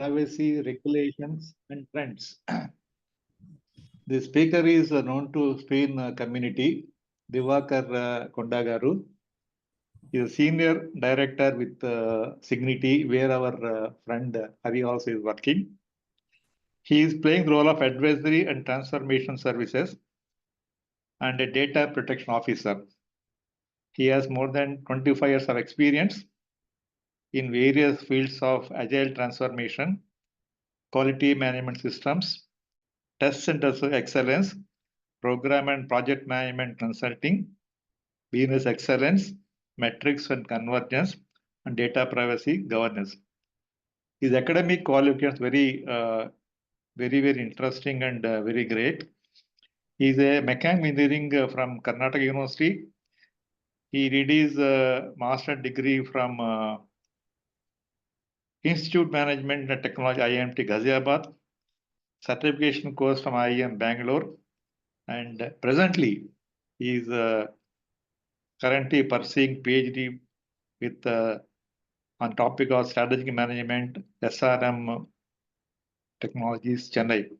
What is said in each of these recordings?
Privacy regulations and trends. The speaker is known to Spain community, Divakar Kondagaru. He is a senior director with Signity, where our friend Hari also is working. He is playing the role of advisory and transformation services and a data protection officer. He has more than 25 years of experience in various fields of agile transformation, quality management systems, test centers of excellence, program and project management consulting, business excellence, metrics and convergence, and data privacy governance. His academic qualifications very interesting and very great. He is a mechanical engineering from Karnataka University. He did his master degree from Institute Management and Technology IMT Ghaziabad, certification course from IIM Bangalore, and presently he is currently pursuing PhD with on topic of strategic management, SRM technologies, Chennai.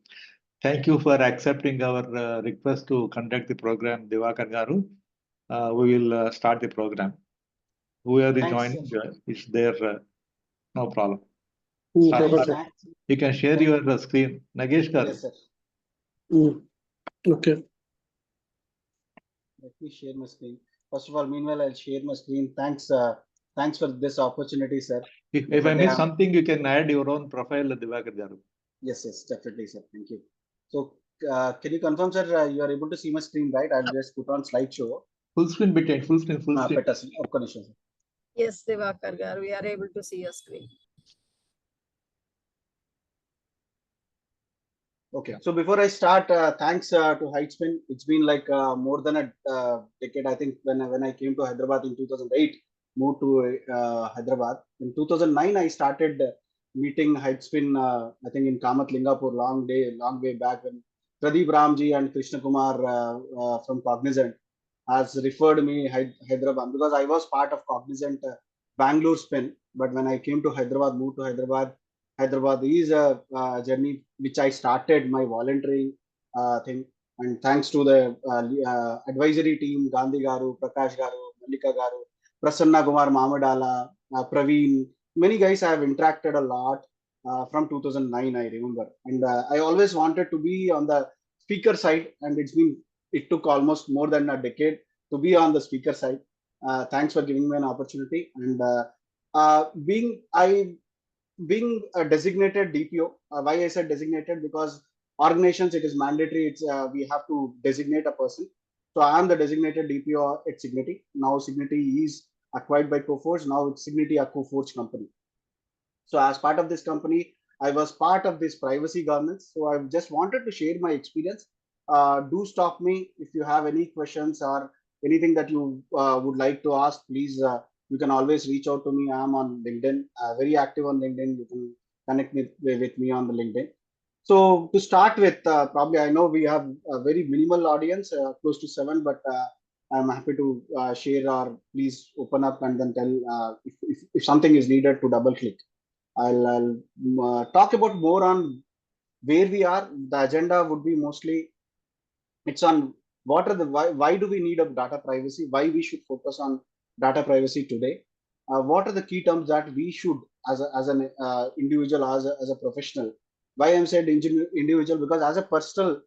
Thank you for accepting our request to conduct the program, Divakar Garu. We will start the program. Whoever is joining is there, no problem. You can share your screen. Nagesh Garu. Yes, sir. Okay. Let me share my screen. First of all, meanwhile, I'll share my screen. Thanks for this opportunity, sir. If I miss something, you can add your own profile, Divakar Garu. Yes, definitely, sir. Thank you. So, can you confirm, sir, you are able to see my screen, right? I'll just put on slideshow. Full screen, between full screen. Yes, Divakar Garu, we are able to see your screen. Okay, so before I start, thanks to Heightspin. It's been like more than a decade. I think when I came to Hyderabad in 2008, moved to Hyderabad. In 2009, I started meeting Heightspin, I think in Kamath Lingapur, long way back, when Pradeep Ramji and Krishna Kumar from Cognizant has referred me Hyderabad, because I was part of Cognizant Bangalore spin. But when I came to Hyderabad, moved to Hyderabad is a journey which I started my volunteering thing, and thanks to the advisory team, Gandhi Garu, Prakash Garu, Malika Garu, Prasanna Kumar Mamadala, Praveen, many guys I have interacted a lot from 2009, I remember. And I always wanted to be on the speaker side, and it took almost more than a decade to be on the speaker side. Thanks for giving me an opportunity. And being a designated DPO, why I said designated, because organizations, it is mandatory. We have to designate a person. So I am the designated DPO at Cigniti. Now Cigniti is acquired by Coforge. Now it's Cigniti, a Coforge company. So as part of this company, I was part of this privacy governance. So I just wanted to share my experience. Do stop me if you have any questions or anything that you would like to ask. Please, you can always reach out to me. I'm on LinkedIn, very active on LinkedIn. You can connect with me on the LinkedIn. So to start with, probably I know we have a very minimal audience, close to 7, but I'm happy to share, or please open up and then tell if something is needed to double click. I'll talk about more on where we are. The agenda would be mostly, it's on why do we need a data privacy, why we should focus on data privacy today, what are the key terms that we should as an individual, as a professional. Why I'm said individual, because as a personal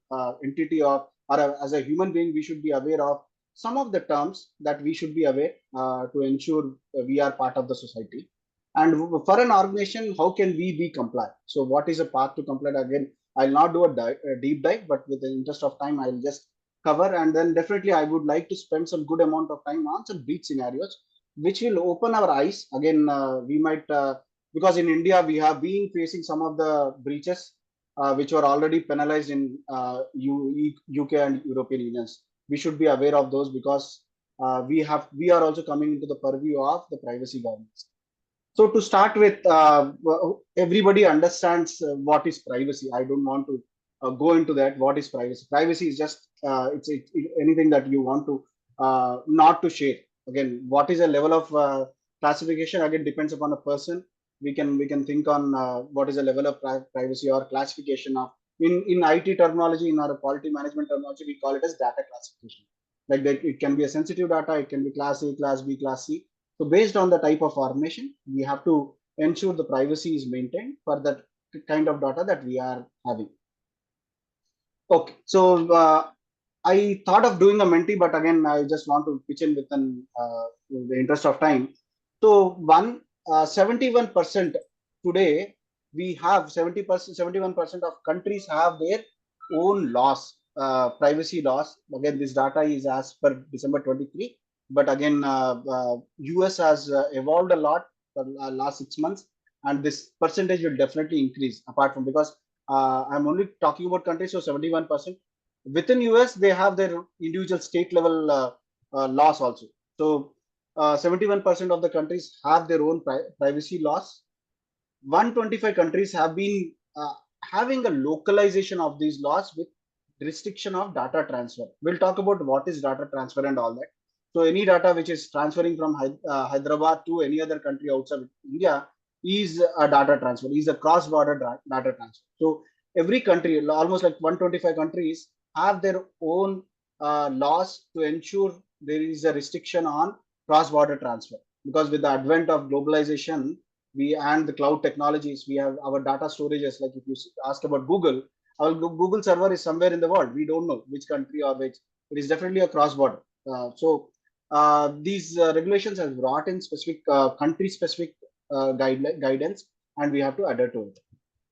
entity or as a human being, we should be aware of some of the terms that we should be aware to ensure we are part of the society. And for an organization, how can we be compliant? So what is a path to compliant? Again, I'll not do a deep dive, but with the interest of time, I'll just cover. And then definitely I would like to spend some good amount of time on some breach scenarios, which will open our eyes. Again, we might, because in India, we have been facing some of the breaches which were already penalized in UK and European unions. We should be aware of those, because we are also coming into the purview of the privacy governance. So to start with, everybody understands what is privacy. I don't want to go into that. What is privacy? Privacy is just it's anything that you want to not to share. Again, what is a level of classification? Again, depends upon a person. we can think on what is the level of privacy or classification of, in IT terminology, in our quality management terminology, we call it as data classification. Like that, it can be a sensitive data, it can be class A, class B, class C. So based on the type of formation, we have to ensure the privacy is maintained for that kind of data that we are having. Okay, so I thought of doing a Menti, but again, I just want to pitch in within the interest of time. So 71% today, we have 70%, 71% of countries have their own laws, privacy laws. Again, this data is as per December 23, but again, US has evolved a lot for last 6 months, and this percentage will definitely increase. Apart from, because I'm only talking about countries, so 71%. Within US, they have their individual state level laws also. So 71% of the countries have their own privacy laws. 125 countries have been having a localization of these laws with restriction of data transfer. We'll talk about what is data transfer and all that. So any data which is transferring from Hyderabad to any other country outside India is a data transfer, is a cross-border data transfer. So every country, almost like 125 countries, have their own laws to ensure there is a restriction on cross-border transfer. Because with the advent of globalization, we and the cloud technologies, we have our data storages. Like if you ask about Google, our Google server is somewhere in the world. We don't know which country or which. It is definitely a cross-border. So these regulations have brought in specific country-specific guidance, and we have to adhere to it.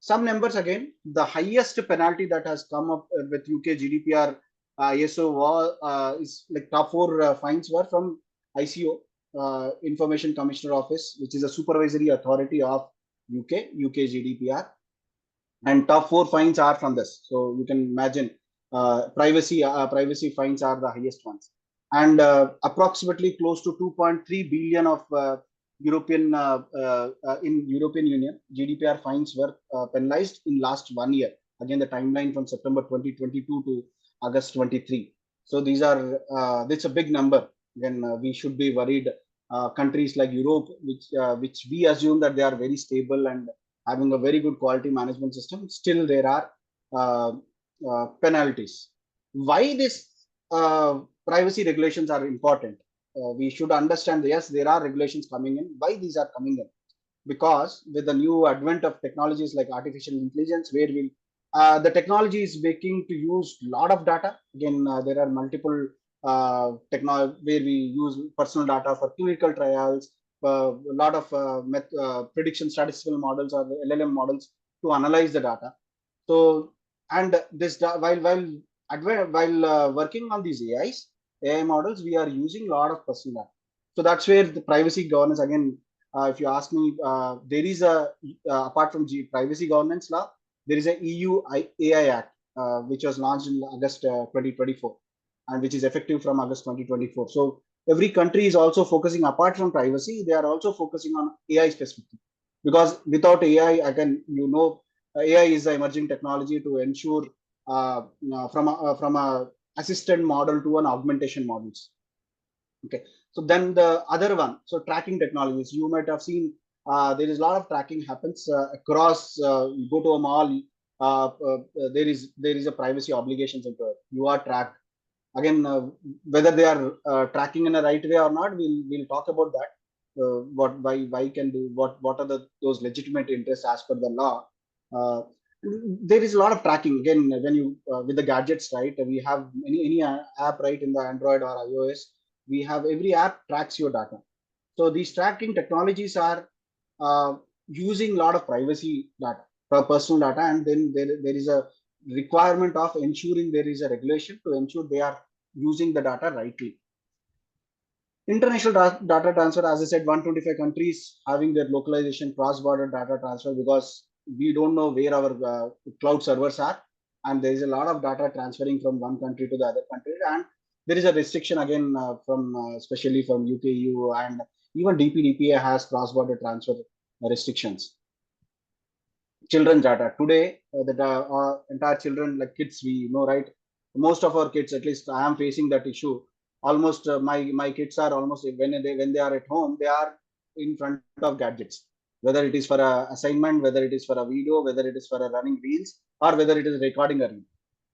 Some numbers again, the highest penalty that has come up with UK GDPR ISO is like top 4 fines were from ICO, Information Commissioner Office, which is a supervisory authority of UK GDPR, and top 4 fines are from this. So you can imagine privacy fines are the highest ones, and approximately close to 2.3 billion of European in European Union GDPR fines were penalized in last 1 year. Again, the timeline from September 2022 to August 23. So these are it's a big number. Then we should be worried. Countries like Europe, which we assume that they are very stable and having a very good quality management system, still there are penalties. Why this privacy regulations are important? We should understand, yes, there are regulations coming in. Why these are coming in? Because with the new advent of technologies like artificial intelligence, where we the technology is making to use a lot of data. Again, there are multiple technology where we use personal data for clinical trials, a lot of prediction statistical models or LLM models to analyze the data. So, and this while working on these AI models, we are using a lot of personal data. So that's where the privacy governance, again, if you ask me, there is a apart from privacy governance law, there is a EU AI Act which was launched in August 2024, and which is effective from August 2024. So every country is also focusing, apart from privacy, they are also focusing on AI specifically, because without AI, again, AI is the emerging technology to ensure from a assistant model to an augmentation models. Okay, so then the other one, so tracking technologies, you might have seen there is a lot of tracking happens across. You go to a mall, there is a privacy obligations into it. You are tracked. Again, whether they are tracking in a right way or not, we'll talk about that. Why can do what are those legitimate interests as per the law? There is a lot of tracking. Again, when you with the gadgets, right? We have any app, right, in the Android or iOS. We have every app tracks your data. So these tracking technologies are using a lot of privacy data, personal data, and then there is a requirement of ensuring there is a regulation to ensure they are using the data rightly. International data transfer, as I said, 125 countries having their localization, cross-border data transfer, because we don't know where our cloud servers are, and there is a lot of data transferring from one country to the other country, and there is a restriction again from especially from UK, EU, and even DPDPA has cross-border transfer restrictions. Children's data today, the entire children, like kids, we know, right? Most of our kids, at least I am facing that issue. Almost my kids are almost when they are at home, they are in front of gadgets. whether it is for a assignment, whether it is for a video, whether it is for a running reels, or whether it is recording a reel.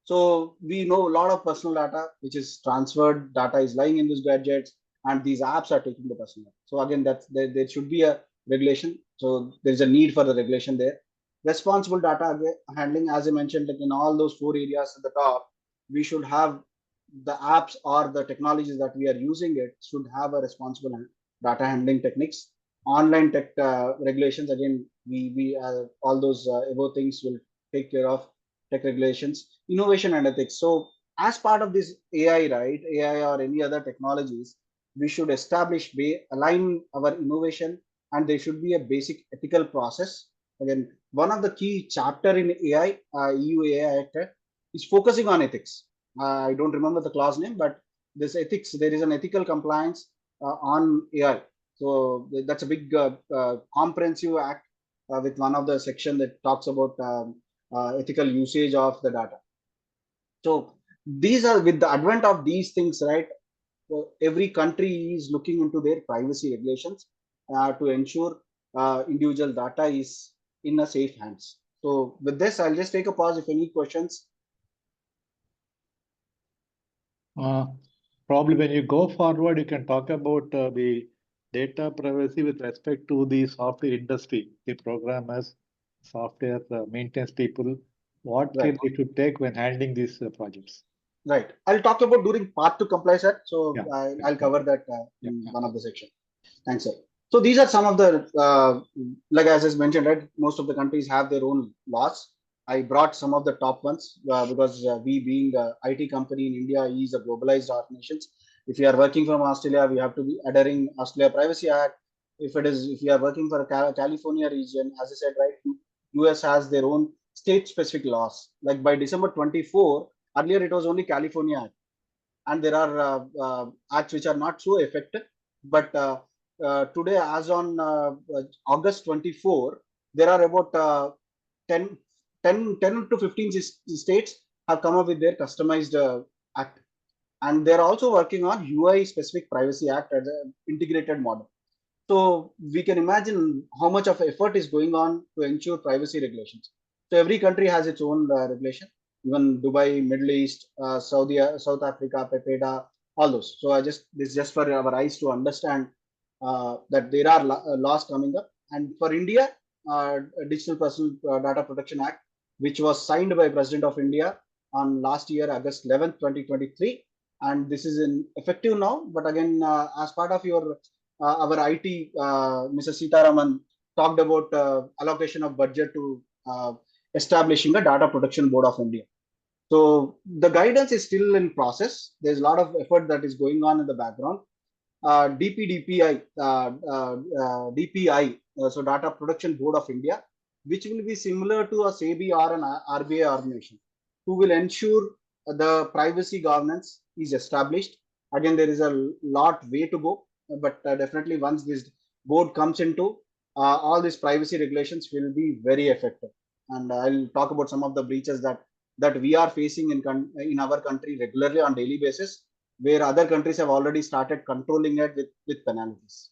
So we know a lot of personal data, which is transferred data is lying in these gadgets, and these apps are taking the personal data. So again, there should be a regulation. So there is a need for the regulation there. Responsible data handling, as I mentioned, like in all those 4 areas at the top, we should have the apps or the technologies that we are using it should have a responsible data handling techniques. Online tech regulations, again, we all those above things will take care of tech regulations, innovation and ethics. So as part of this AI, right, AI or any other technologies, we should establish, align our innovation, and there should be a basic ethical process. Again, one of the key chapter in AI, EU AI Act, is focusing on ethics. I don't remember the clause name, but this ethics, there is an ethical compliance on AI. So that's a big comprehensive act with one of the section that talks about ethical usage of the data. So these are, with the advent of these things, right? So every country is looking into their privacy regulations to ensure individual data is in a safe hands. So with this, I'll just take a pause if any questions. Probably when you go forward, you can talk about the data privacy with respect to the software industry, the programmers, software maintenance people, what care Right. they should take when handling these projects. Right. I'll talk about during part 2 compliance act. So Yeah. I'll cover that in Yeah. one of the section. Thanks, sir. So these are some of the, like as I mentioned, right, most of the countries have their own laws. I brought some of the top ones because we being a IT company in India is a globalized organization. If you are working from Australia, we have to be adhering Australia Privacy Act. If you are working for a California region, as I said, right, US has their own state specific laws. Like by December 24, earlier it was only California Act, and there are acts which are not so effective. But today, as on August 24, there are about 10 to 15 states have come up with their customized act, and they're also working on UI specific privacy act as an integrated model. So we can imagine how much of effort is going on to ensure privacy regulations. So every country has its own regulation. Even Dubai, Middle East, South Africa, PEPEDA, all those. So this is just for our eyes to understand that there are laws coming up. And for India, Digital Personal Data Protection Act, which was signed by President of India on last year, August 11th, 2023. And this is in effective now. But again, as part of your our IT, Mrs. Sitaraman talked about allocation of budget to establishing a Data Protection Board of India. So the guidance is still in process. There's a lot of effort that is going on in the background. DPI, so Data Protection Board of India, which will be similar to a SEBI or an RBI organization, who will ensure the privacy governance is established. Again, there is a lot way to go, but definitely once this board comes into, all these privacy regulations will be very effective. And I'll talk about some of the breaches that we are facing in our country regularly on daily basis, where other countries have already started controlling it with penalties.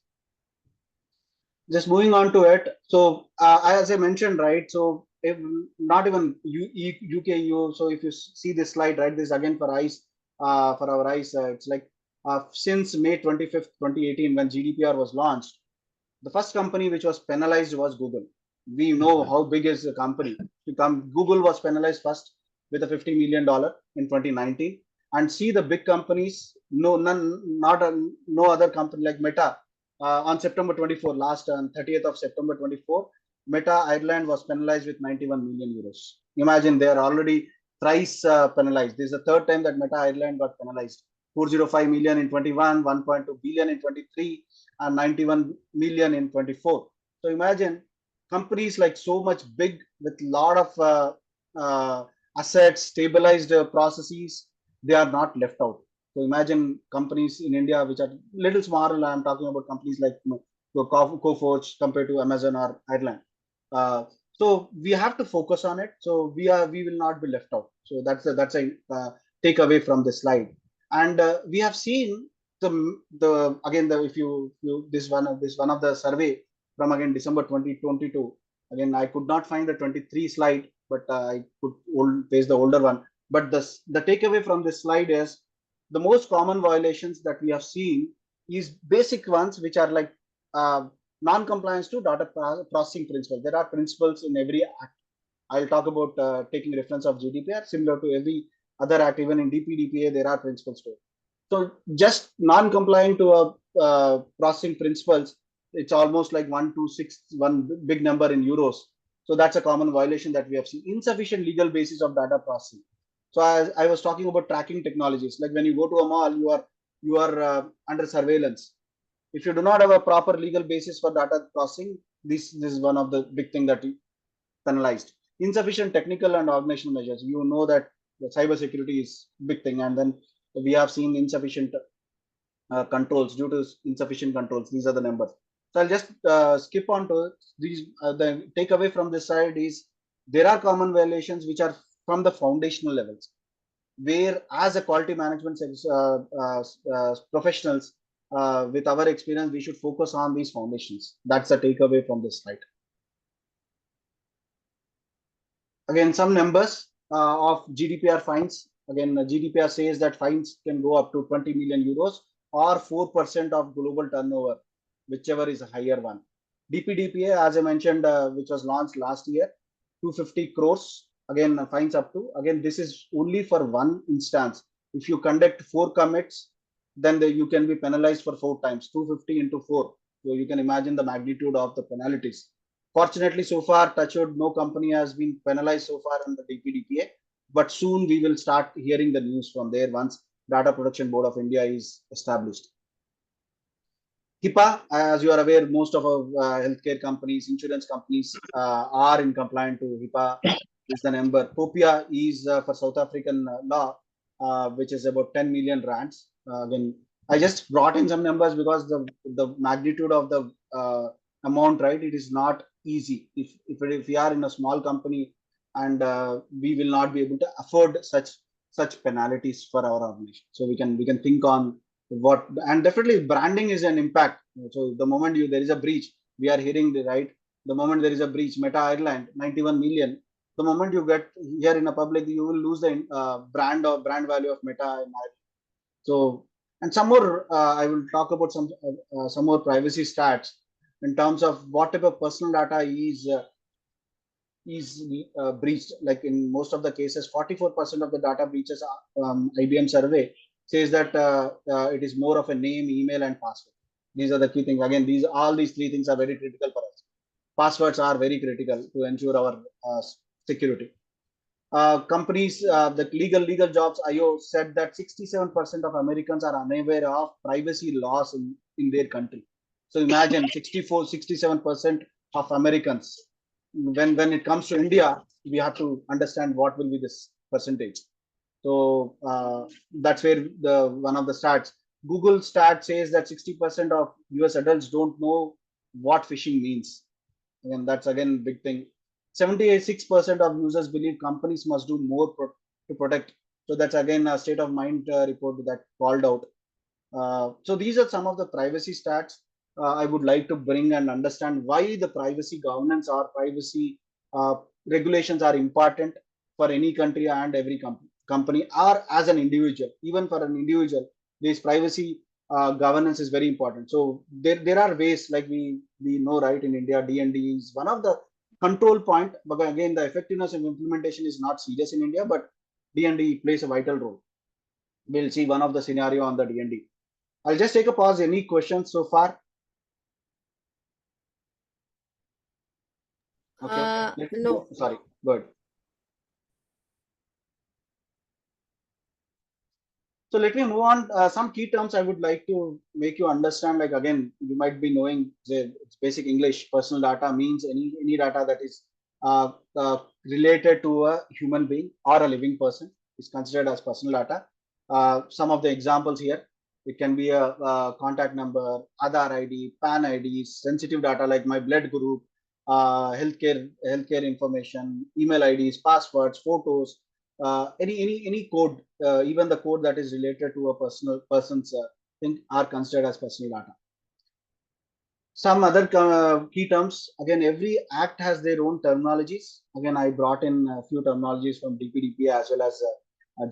Just moving on to it. So as I mentioned, right, so if not even UK, so if you see this slide, right, this again for eyes, for our eyes, it's like since May 25th, 2018, when GDPR was launched, the first company which was penalized was Google. We know how big is the company. Google was penalized first with a $50 million in 2019. And see the big companies, no other company like Meta. On September 24, last on 30th of September 24, Meta Ireland was penalized with 91 million euros. Imagine they are already thrice penalized. This is the third time that Meta Ireland got penalized. 405 million in 21, 1.2 billion in 23, and 91 million in 24. So imagine companies like so much big with lot of assets, stabilized processes, they are not left out. So imagine companies in India which are little smaller. I'm talking about companies like Coforge compared to Amazon or Ireland. So we have to focus on it. So we will not be left out. So that's a takeaway from this slide. And we have seen if you this one of the survey from again December 2022. Again, I could not find the 23 slide, but I could paste the older one. But the takeaway from this slide is the most common violations that we have seen is basic ones, which are like non-compliance to data processing principles. There are principles in every act. I'll talk about taking reference of GDPR, similar to every other act. Even in DPDPA, there are principles to it. So just non-complying to a processing principles, it's almost like 126, one big number in euros. So that's a common violation that we have seen. Insufficient legal basis of data processing. So as I was talking about tracking technologies, like when you go to a mall, you are under surveillance. If you do not have a proper legal basis for data processing, this is one of the big thing that you penalized. Insufficient technical and organizational measures. You know that the cybersecurity is big thing, and then we have seen insufficient controls. Due to insufficient controls, these are the numbers. So I'll just skip on to these. The takeaway from this side is there are common violations which are from the foundational levels, where as a quality management professionals, with our experience, we should focus on these foundations. That's the takeaway from this slide. Again, some numbers of GDPR fines. Again, GDPR says that fines can go up to 20 million euros or 4% of global turnover, whichever is a higher one. DPDPA, as I mentioned, which was launched last year, 250 crores. Again, fines up to. Again, this is only for one instance. If you conduct 4 commits, then you can be penalized for 4 times, 250 into 4. So you can imagine the magnitude of the penalties. Fortunately, so far, touchwood, no company has been penalized so far in the DPDPA, but soon we will start hearing the news from there once Data Protection Board of India is established. HIPAA, as you are aware, most of our healthcare companies, insurance companies are in compliant to HIPAA. Is the number. COPIA is for South African law, which is about 10 million rands. Again, I just brought in some numbers because the magnitude of the amount, right? It is not easy. If we are in a small company and we will not be able to afford such penalties for our organization. So we can think on what, and definitely branding is an impact. So the moment there is a breach, we are hearing the moment there is a breach, Meta Ireland 91 million. The moment you get here in a public, you will lose the brand value of Meta in Ireland. So, and some more, I will talk about some more privacy stats in terms of what type of personal data is breached. Like in most of the cases, 44% of the data breaches, IBM survey says that it is more of a name, email, and password. These are the key things. Again, all these 3 things are very critical for us. Passwords are very critical to ensure our security. Companies, the legal jobs, IO said that 67% of Americans are unaware of privacy laws in their country. So imagine 67% of Americans. When it comes to India, we have to understand what will be this percentage. So that's where one of the stats. Google stat says that 60% of US adults don't know what phishing means. And that's again big thing. 76% of users believe companies must do more to protect. So that's again a state of mind report that called out. So these are some of the privacy stats I would like to bring and understand why the privacy governance or privacy regulations are important for any country and every company or as an individual. Even for an individual, this privacy governance is very important. So there are ways, like we know, right, in India, DND is one of the control point, but again, the effectiveness of implementation is not serious in India, but DND plays a vital role. We'll see one of the scenario on the DND. I'll just take a pause. Any questions so far? Okay. No. Sorry. Good. So let me move on. Some key terms I would like to make you understand. Like again, you might be knowing it's basic English. Personal data means any data that is related to a human being or a living person is considered as personal data. Some of the examples here. It can be a contact number, Aadhaar ID, PAN ID, sensitive data like my blood group, healthcare information, email IDs, passwords, photos, any code, even the code that is related to a person's thing are considered as personal data. Some other key terms. Again, every act has their own terminologies. Again, I brought in a few terminologies from DPDPA as well as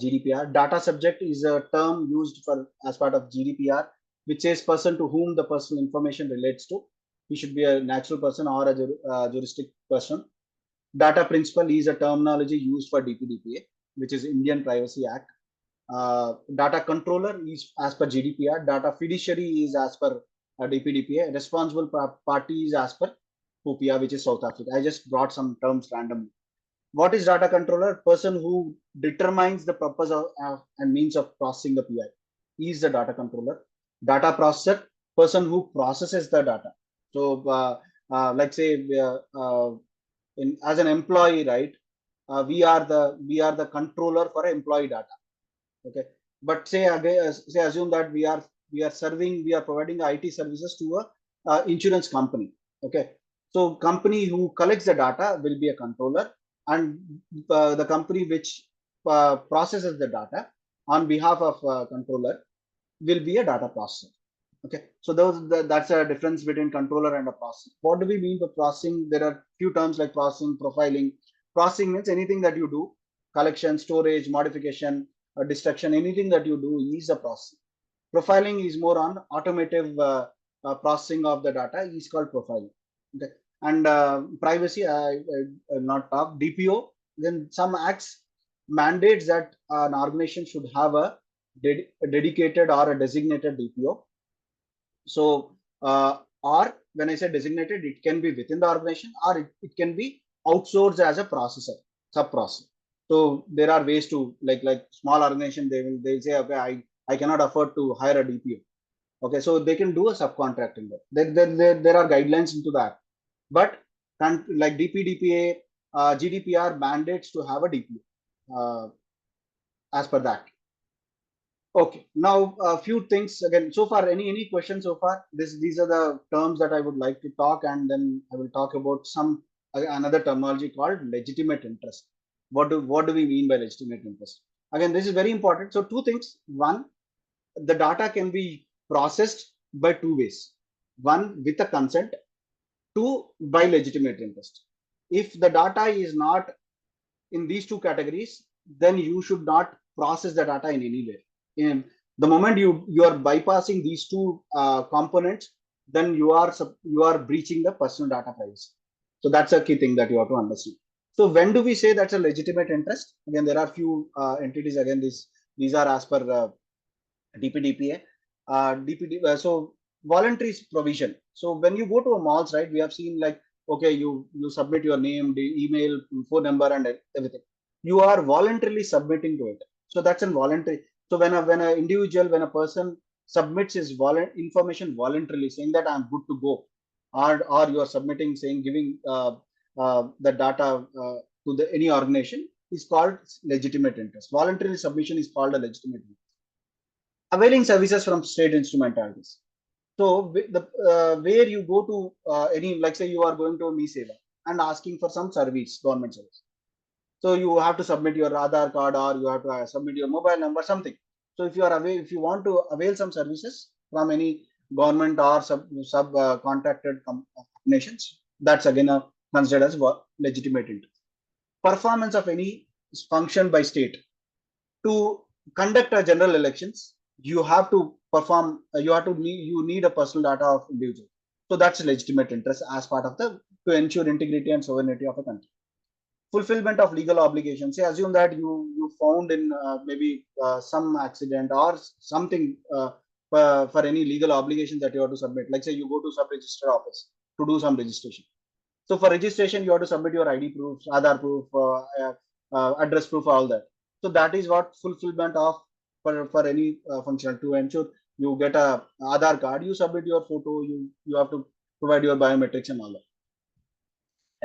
GDPR. Data subject is a term used for as part of GDPR, which says person to whom the personal information relates to. He should be a natural person or a juristic person. Data principal is a terminology used for DPDPA, which is Indian Privacy Act. Data controller is as per GDPR. Data fiduciary is as per DPDPA. Responsible party is as per POPIA, which is South Africa. I just brought some terms randomly. What is data controller? Person who determines the purpose of and means of processing the PI. He is the data controller. Data processor, person who processes the data. So, like say, as an employee, right? We are the controller for employee data. Okay, but say again, say assume that we are providing IT services to a insurance company. Okay, so company who collects the data will be a controller, and the company which processes the data on behalf of controller will be a data processor. Okay, so that's a difference between controller and a processor. What do we mean by processing? There are few terms like processing, profiling. Processing means anything that you do, collection, storage, modification, destruction, anything that you do is a processing. Profiling is more on automative processing of the data is called profiling. Okay, and privacy, I not talk. DPO, then some acts mandates that an organization should have a dedicated or a designated DPO. So, or when I say designated, it can be within the organization or it can be outsourced as a processor, sub processor. So there are ways to like small organization, they'll say, okay, I cannot afford to hire a DPO. Okay, so they can do a subcontracting. There are guidelines into that. But like DPDPA, GDPR mandates to have a DPO as per that. Okay, now a few things again. So far, any questions so far? These are the terms that I would like to talk, and then I will talk about some another terminology called legitimate interest. What do we mean by legitimate interest? Again, this is very important. So two things. One, the data can be processed by two ways. One, with a consent. Two, by legitimate interest. If the data is not in these two categories, then you should not process the data in any way. In the moment you are bypassing these two components, then you are breaching the personal data privacy. So that's a key thing that you have to understand. So when do we say that's a legitimate interest? Again, there are few entities. Again, these are as per DPDPA. So voluntary provision. So when you go to a malls, right, we have seen like, okay, you submit your name, the email, phone number, and everything. You are voluntarily submitting to it. So that's a voluntary. So when a person submits his information voluntarily, saying that I'm good to go, or you are submitting saying giving the data to any organization, is called legitimate interest. Voluntary submission is called a legitimate interest. Availing services from state instrumentalities. So where you go to any, like say you are going to MeSeva and asking for some service, government service. So you have to submit your Aadhaar card, or you have to submit your mobile number, something. So if you want to avail some services from any government or sub contracted nations, that's again considered as legitimate interest. Performance of any function by state. To conduct a general elections, you have to perform. You need a personal data of individual. So that's a legitimate interest as part of to ensure integrity and sovereignty of a country. Fulfillment of legal obligations. Say assume that you found in maybe some accident or something for any legal obligation that you have to submit. Like say you go to sub-register office to do some registration. So for registration, you have to submit your ID proofs, Aadhaar proof, address proof, all that. So that is what fulfillment of for any function. To ensure you get a Aadhaar card, you submit your photo, you have to provide your biometrics and all that.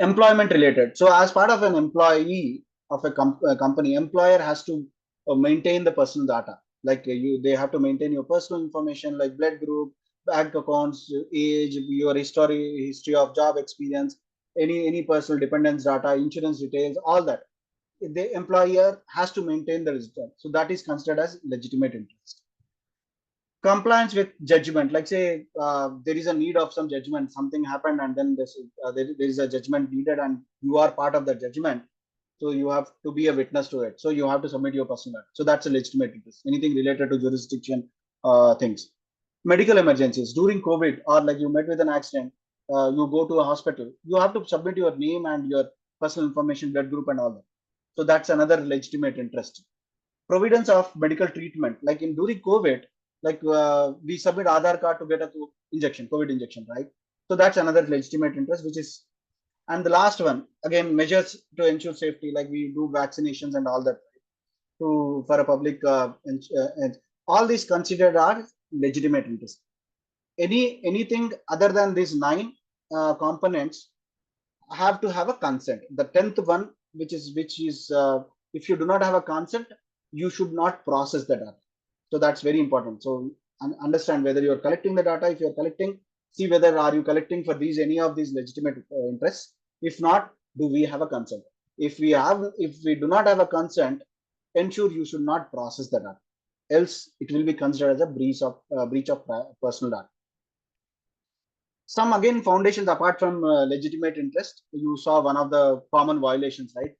Employment related. So as part of an employee of a company, employer has to maintain the personal data. Like they have to maintain your personal information like blood group, bank accounts, age, your history of job experience, any personal dependence data, insurance details, all that. The employer has to maintain the register. So that is considered as legitimate interest. Compliance with judgment, like say there is a need of some judgment, something happened, and then there is a judgment needed, and you are part of the judgment. So you have to be a witness to it. So you have to submit your personal data. So that's a legitimate interest. Anything related to jurisdiction things. Medical emergencies during COVID, or like you met with an accident, you go to a hospital, you have to submit your name and your personal information, blood group, and all that. So that's another legitimate interest. Providence of medical treatment, like in during COVID, like we submit Aadhaar card to get a injection, COVID injection, right? So that's another legitimate interest, which is, and the last one, again, measures to ensure safety, like we do vaccinations and all that, to for a public, and all these considered are legitimate interest. Anything other than these 9 components have to have a consent. The 10th one, which is if you do not have a consent, you should not process the data. So that's very important. So understand whether you are collecting the data. If you are collecting, see whether are you collecting for these any of these legitimate interests. If not, do we have a consent? If we do not have a consent, ensure you should not process the data. Else, it will be considered as a breach of personal data. Some again foundations apart from legitimate interest. You saw one of the common violations, right?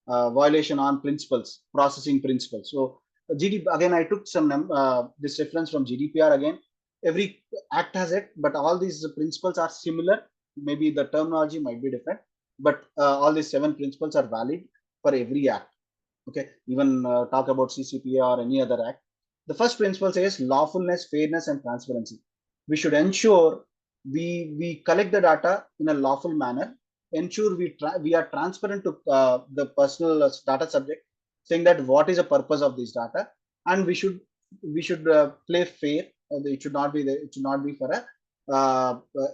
Violation on principles, processing principles. So again, I took some this reference from GDPR again. Every act has it, but all these principles are similar. Maybe the terminology might be different, but all these 7 principles are valid for every act. Okay, even talk about CCPA or any other act. The first principle says lawfulness, fairness, and transparency. We should ensure we collect the data in a lawful manner, ensure we are transparent to the personal data subject, saying that what is the purpose of this data, and we should play fair. It should not be for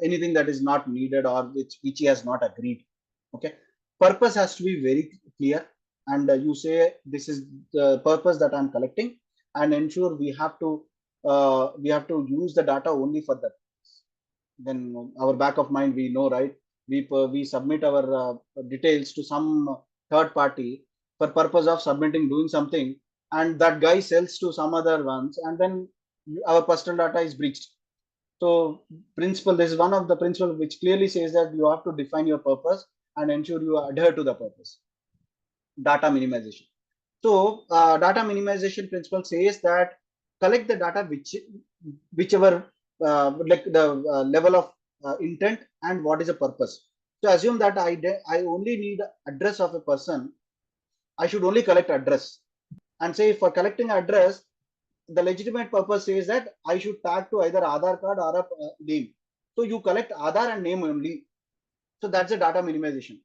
anything that is not needed or which he has not agreed. Okay, purpose has to be very clear, and you say this is the purpose that I'm collecting, and ensure we have to use the data only for that. Then our back of mind, we know, right? We submit our details to some third party for purpose of doing something, and that guy sells to some other ones, and then our personal data is breached. So principle, this is one of the principles which clearly says that you have to define your purpose and ensure you adhere to the purpose. Data minimization. So data minimization principle says that collect the data whichever like the level of intent and what is the purpose. So assume that I only need address of a person. I should only collect address, and say for collecting address, the legitimate purpose says that I should tag to either Aadhaar card or a name. So you collect Aadhaar and name only. So that's a data minimization.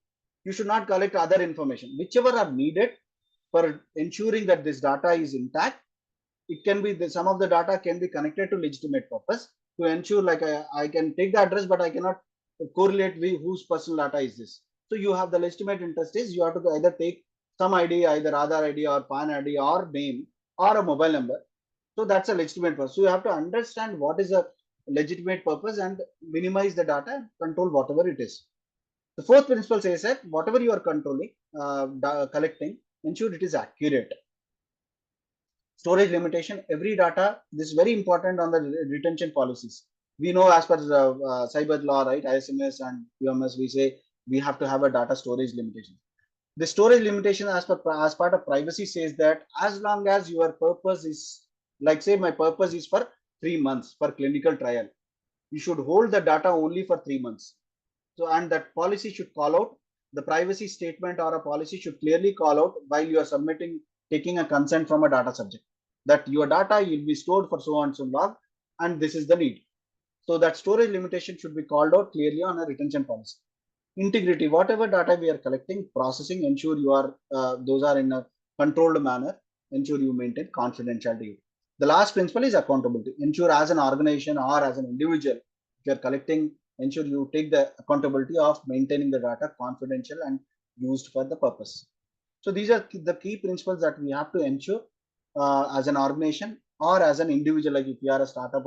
You should not collect other information, whichever are needed for ensuring that this data is intact. It can be some of the data can be connected to legitimate purpose to ensure, like I can take the address, but I cannot correlate with whose personal data is this. So you have the legitimate interest is you have to either take some ID, either Aadhaar ID or PAN ID or name or a mobile number. So that's a legitimate purpose. So you have to understand what is a legitimate purpose and minimize the data and control whatever it is. The fourth principle says that whatever you are controlling, collecting, ensure it is accurate. Storage limitation, every data, this is very important on the retention policies. We know as per cyber law, right, ISMS and UMS, we say we have to have a data storage limitation. The storage limitation as part of privacy says that as long as your purpose is, like say my purpose is for 3 months for clinical trial, you should hold the data only for 3 months. So, and that policy should call out, the privacy statement or a policy should clearly call out while you are submitting, taking a consent from a data subject, that your data will be stored for so and so long, and this is the need. So that storage limitation should be called out clearly on a retention policy. Integrity, whatever data we are collecting, processing, ensure you are those are in a controlled manner, ensure you maintain confidentiality. The last principle is accountability. Ensure as an organization or as an individual, if you are collecting, ensure you take the accountability of maintaining the data confidential and used for the purpose. So these are the key principles that we have to ensure as an organization or as an individual, like if you are a startup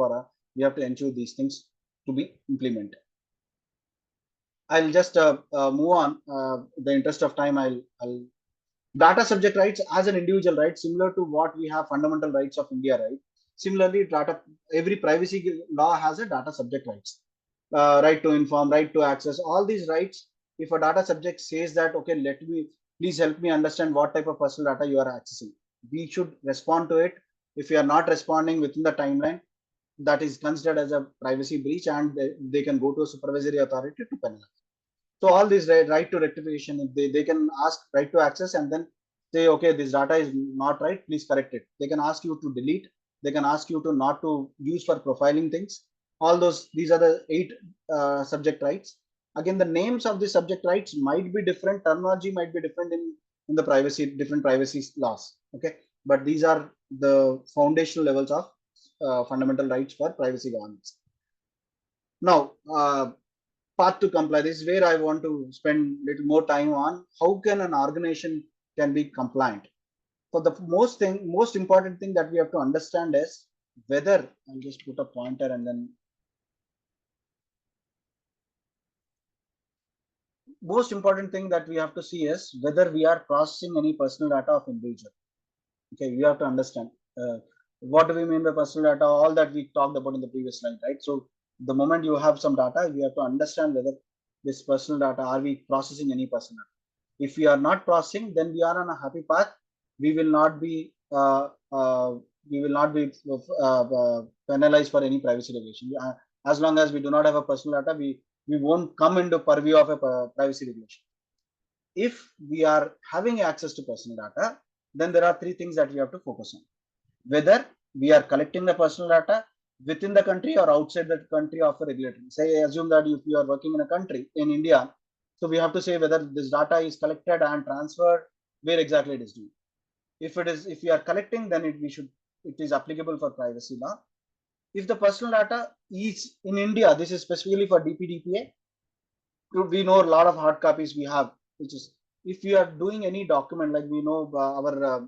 we have to ensure these things to be implemented. I'll just move on. The interest of time, I'll data subject rights as an individual right, similar to what we have fundamental rights of India, right? Similarly, every privacy law has a data subject rights, right to inform, right to access, all these rights. If a data subject says that, okay, please help me understand what type of personal data you are accessing, we should respond to it. If you are not responding within the timeline, that is considered as a privacy breach, and they can go to a supervisory authority to penalize. So all these right to rectification, if they can ask right to access and then say, okay, this data is not right, please correct it. They can ask you to delete. They can ask you to not to use for profiling things. All those, these are the 8 subject rights. Again, the names of the subject rights might be different. Terminology might be different in the different privacy laws. Okay, but these are the foundational levels of fundamental rights for privacy governance. Now, path to comply. This is where I want to spend a little more time on how can an organization can be compliant. So the most important thing that we have to understand is whether, I'll just put a pointer and then most important thing that we have to see is whether we are processing any personal data of individual. Okay, you have to understand what do we mean by personal data, all that we talked about in the previous slide, right? So the moment you have some data, you have to understand whether this personal data, are we processing any personal data? If we are not processing, then we are on a happy path. We will not be penalized for any privacy regulation. As long as we do not have a personal data, we won't come into purview of a privacy regulation. If we are having access to personal data, then there are 3 things that we have to focus on. Whether we are collecting the personal data within the country or outside the country of a regulator. Say, assume that if you are working in a country, in India, so we have to say whether this data is collected and transferred, where exactly it is doing. If we are collecting, then it is applicable for privacy law. If the personal data is in India, this is specifically for DPDPA. We know a lot of hard copies we have, which is if we are doing any document, like we know our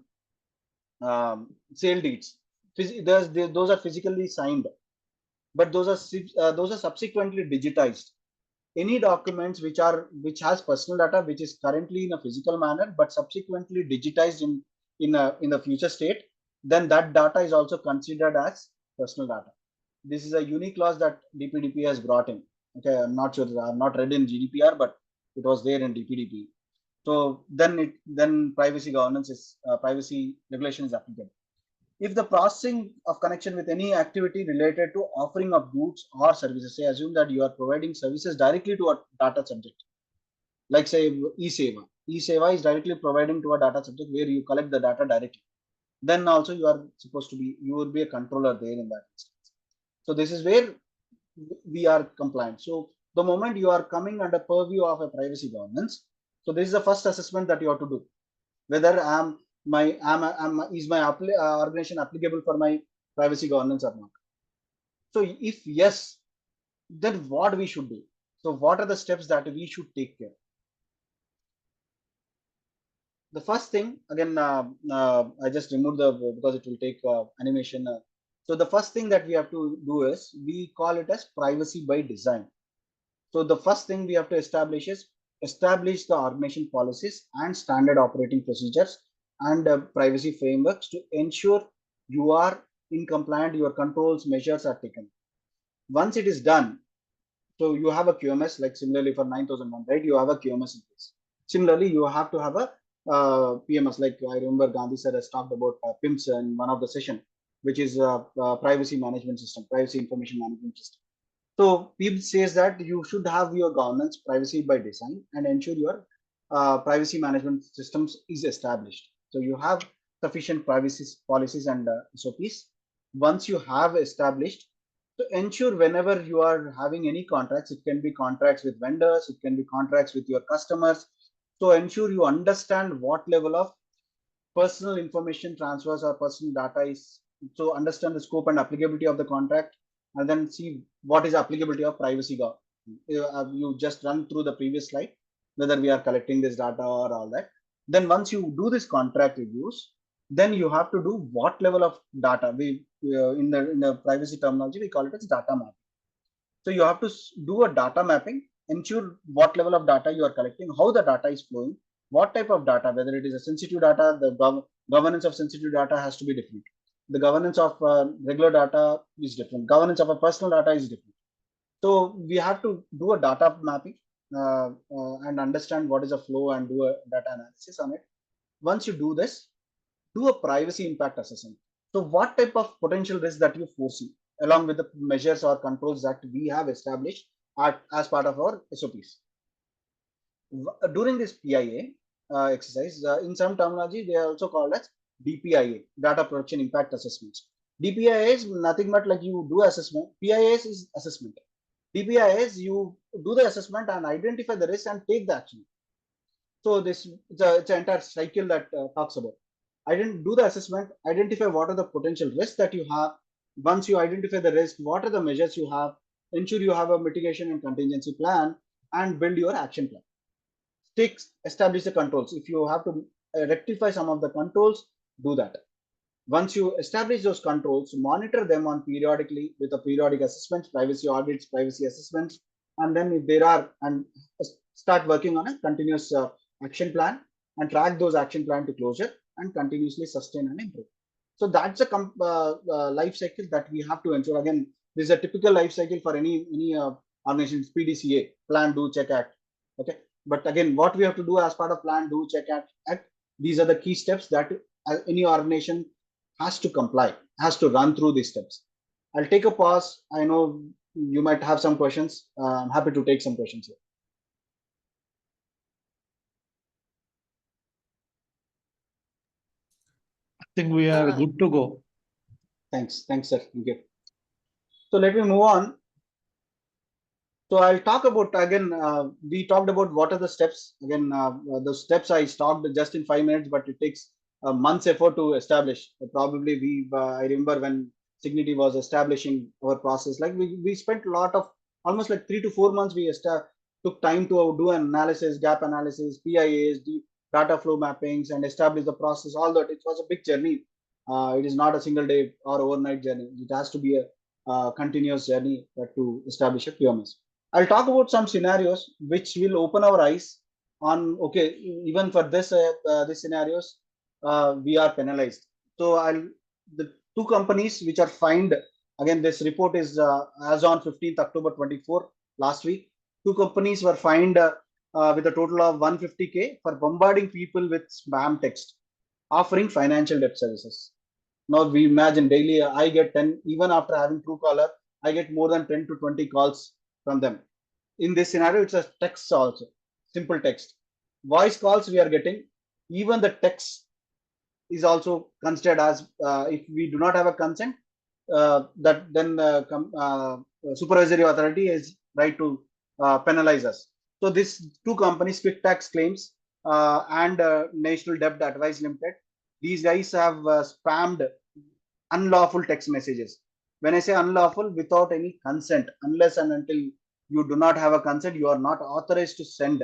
sale deeds, those are physically signed, but those are subsequently digitized. Any documents which has personal data which is currently in a physical manner but subsequently digitized in the future state, then that data is also considered as personal data. This is a unique clause that DPDP has brought in. Okay, I'm not sure, I'm not read in GDPR, but it was there in DPDP. So then privacy governance is privacy regulation is applicable. If the processing of connection with any activity related to offering of goods or services, say assume that you are providing services directly to a data subject, like say eSeva. eSeva is directly providing to a data subject where you collect the data directly. Then also you will be a controller there in that instance. So this is where we are compliant. So the moment you are coming under purview of a privacy governance, so this is the first assessment that you have to do, whether is my organization applicable for my privacy governance or not. So if yes, then what we should do? So what are the steps that we should take care? The first thing, again, I just removed because it will take animation. So the first thing that we have to do is we call it as privacy by design. So the first thing we have to establish is establish the organization policies and standard operating procedures and privacy frameworks to ensure you are in compliant, your controls measures are taken. Once it is done, so you have a QMS, like similarly for 9001, right? You have a QMS in place. Similarly, you have to have a PMS, like I remember Gandhi sir has talked about PIMS in one of the session, which is privacy management system, privacy information management system. So PIMS says that you should have your governance privacy by design and ensure your privacy management systems is established. So you have sufficient privacy policies and SOPs. Once you have established, to ensure whenever you are having any contracts, it can be contracts with vendors, it can be contracts with your customers. So ensure you understand what level of personal information transfers or personal data is. So understand the scope and applicability of the contract, and then see what is applicability of privacy law. You just run through the previous slide, whether we are collecting this data or all that. Then once you do this contract reviews, then you have to do what level of data. We in the privacy terminology, we call it as data mapping. So you have to do a data mapping, ensure what level of data you are collecting, how the data is flowing, what type of data, whether it is a sensitive data, the governance of sensitive data has to be different. The governance of regular data is different. Governance of a personal data is different. So we have to do a data mapping and understand what is a flow and do a data analysis on it. Once you do this, do a privacy impact assessment. So what type of potential risk that you foresee along with the measures or controls that we have established as part of our SOPs. During this PIA exercise, in some terminology, they are also called as DPIA, Data Protection Impact Assessments. DPIA is nothing but like you do assessment. PIAs is assessment. DPIA is you do the assessment and identify the risk and take the action. So this it's an entire cycle that talks about. I didn't do the assessment, identify what are the potential risks that you have. Once you identify the risk, what are the measures you have, ensure you have a mitigation and contingency plan, and build your action plan. Establish the controls. If you have to rectify some of the controls, do that. Once you establish those controls, monitor them on periodically with a periodic assessments, privacy audits, privacy assessments, and then if there are, and start working on a continuous action plan and track those action plan to closure and continuously sustain and improve. So that's a life cycle that we have to ensure. Again, this is a typical life cycle for any organization. PDCA, plan, do, check, act. Okay, but again, what we have to do as part of plan, do, check, act. These are the key steps that any organization has to comply, has to run through these steps. I'll take a pause. I know you might have some questions. I'm happy to take some questions here. I think we are good to go. Thanks, sir. Thank you. So let me move on. So I'll talk about again. We talked about what are the steps. Again, the steps I talked just in 5 minutes, but it takes a month's effort to establish. Probably I remember when Cigniti was establishing our process. Like we spent a lot of almost like 3 to 4 months. We took time to do an analysis, gap analysis, PIAs, data flow mappings, and establish the process. All that it was a big journey. It is not a single day or overnight journey. It has to be a continuous journey to establish a QMS. I'll talk about some scenarios which will open our eyes on, okay, even for this scenarios, we are penalized. So the 2 companies which are fined, again, this report is as on 15th October 24, last week. 2 companies were fined with a total of 150K for bombarding people with spam text, offering financial debt services. Now we imagine daily I get 10, even after having Truecaller, I get more than 10 to 20 calls from them. In this scenario, it's a text also, simple text. Voice calls we are getting, even the text is also considered as if we do not have a consent, that then supervisory authority is right to penalize us. So these 2 companies, Quick Tax Claims and National Debt Advice Limited, these guys have spammed unlawful text messages. When I say unlawful, without any consent, unless and until you do not have a consent, you are not authorized to send.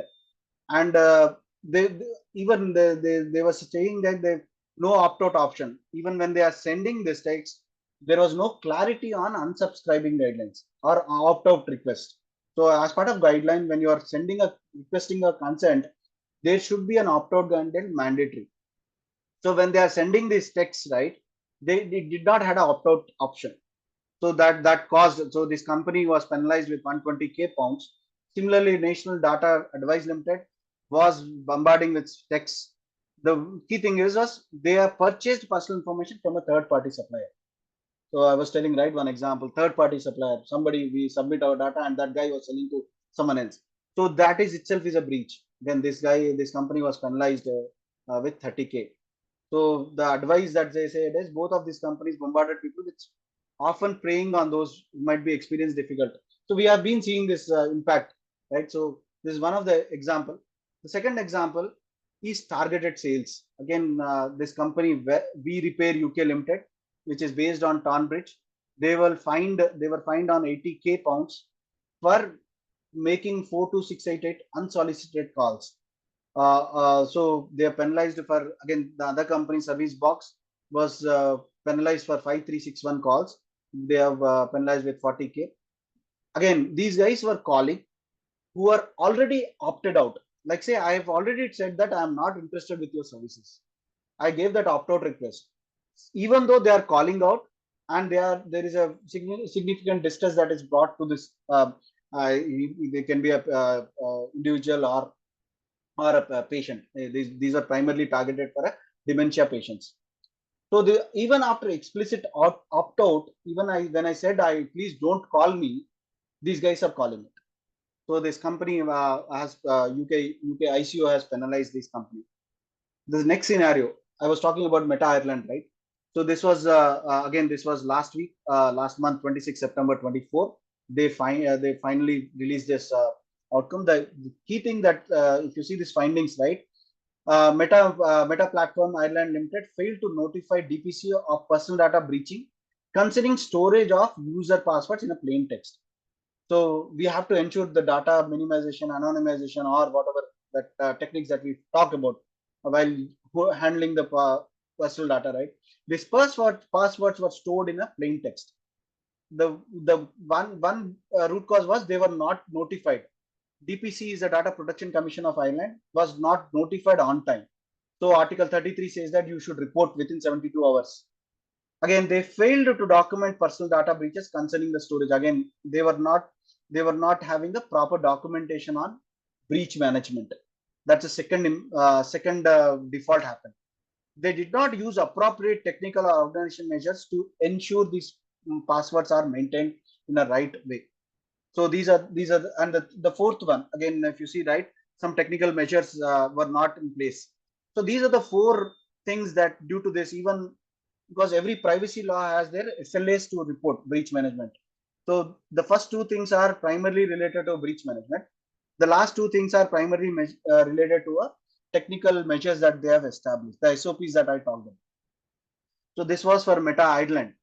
And they were saying that they no opt-out option. Even when they are sending this text, there was no clarity on unsubscribing guidelines or opt-out request. So as part of guideline, when you are requesting a consent, there should be an opt-out guideline mandatory. So when they are sending this text, right, they did not have an opt-out option. So that caused, so this company was penalized with 120K pounds. Similarly, National Data Advice Limited was bombarding with texts. The key thing is they have purchased personal information from a third-party supplier. So I was telling, right, one example, third-party supplier, somebody, we submit our data and that guy was selling to someone else. So that is itself is a breach. Then this company was penalized with 30K. So the advice that they say is both of these companies bombarded people with often preying on those who might be experience difficult. So we have been seeing this impact, right? So this is one of the example. The second example is targeted sales. Again, this company We Repair UK Limited, which is based on Tonbridge, they were fined on 80K pounds for making 42688 unsolicited calls. So they are penalized for, again, the other company Service Box was penalized for 5361 calls. They have penalized with 40K. Again, these guys were calling who are already opted out. Like say, I have already said that I am not interested with your services. I gave that opt-out request. even though they are calling out and there is a significant distress that is brought to this, they can be a individual or a patient. These are primarily targeted for dementia patients. So even after explicit opt out, even when I said please don't call me, these guys are calling it. So this company has UK ICO has penalized this company. The next scenario, I was talking about Meta Ireland, right? So this was again, this was last week, last month, 26 September 24. They finally released this outcome. The key thing that if you see these findings, right, Meta Platform Ireland Limited failed to notify DPC of personal data breaching concerning storage of user passwords in a plain text. So we have to ensure the data minimization, anonymization, or whatever that techniques that we talked about while handling the personal data, right? These passwords were stored in a plain text. The one root cause was they were not notified. DPC is the Data Protection Commission of Ireland, was not notified on time. So Article 33 says that you should report within 72 hours. Again, they failed to document personal data breaches concerning the storage. Again, they were not having the proper documentation on breach management. That's a second default happened. They did not use appropriate technical or organization measures to ensure these passwords are maintained in a right way. So these are and the fourth one, again, if you see, right, some technical measures were not in place. So these are the four things that due to this, even because every privacy law has their SLAs to report breach management. So the first two things are primarily related to breach management. The last two things are primarily related to a technical measures that they have established, the SOPs that I talked about. So this was for Meta Ireland.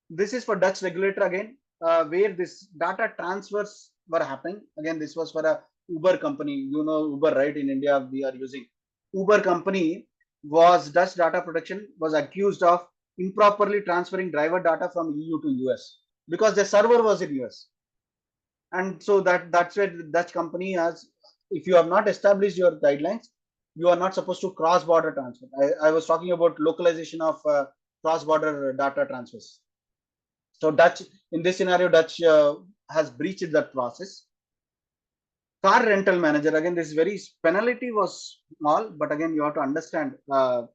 This is for Dutch regulator again, where this data transfers were happening. Again, this was for a Uber company. You know Uber, right? In India, we are using Uber company. Was Dutch data protection was accused of improperly transferring driver data from EU to US because the server was in US, and so that's where the Dutch company has. If you have not established your guidelines, you are not supposed to cross-border transfer. I was talking about localization of cross-border data transfers. So Dutch, in this scenario, Dutch has breached that process. Car rental manager, again, this very penalty was small, but again, you have to understand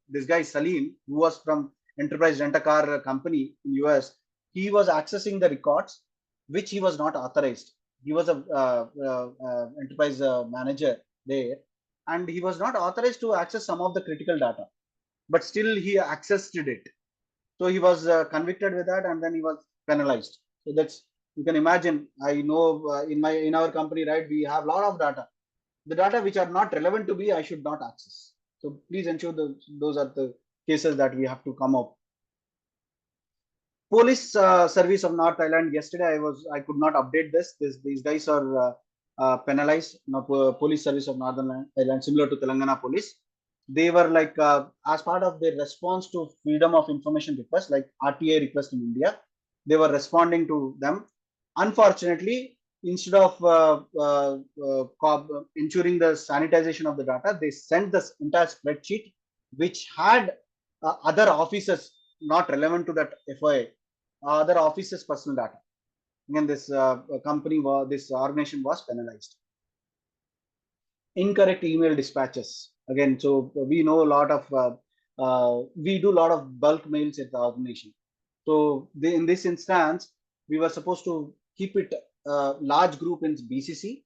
this guy Salim, who was from Enterprise Rent-A-Car company in US, he was accessing the records which he was not authorized. He was a enterprise manager there, and he was not authorized to access some of the critical data, but still he accessed it. So he was convicted with that, and then he was penalized. So that's, you can imagine. I know in our company, right, we have a lot of data. The data which are not relevant to me, I should not access. So please ensure those are the cases that we have to come up. Police Service of North Ireland. Yesterday, I could not update this. These guys are penalized. Police Service of Northern Ireland, similar to Telangana Police. They were like as part of their response to freedom of information request, like RTA request in India, they were responding to them. Unfortunately, instead of ensuring the sanitization of the data, they sent this entire spreadsheet which had other officers not relevant to that FOI, other officers' personal data. Again, this this organization was penalized. Incorrect email dispatches. Again, so we know a lot of we do a lot of bulk mails at the organization. So in this instance, we were supposed to keep it large group in BCC.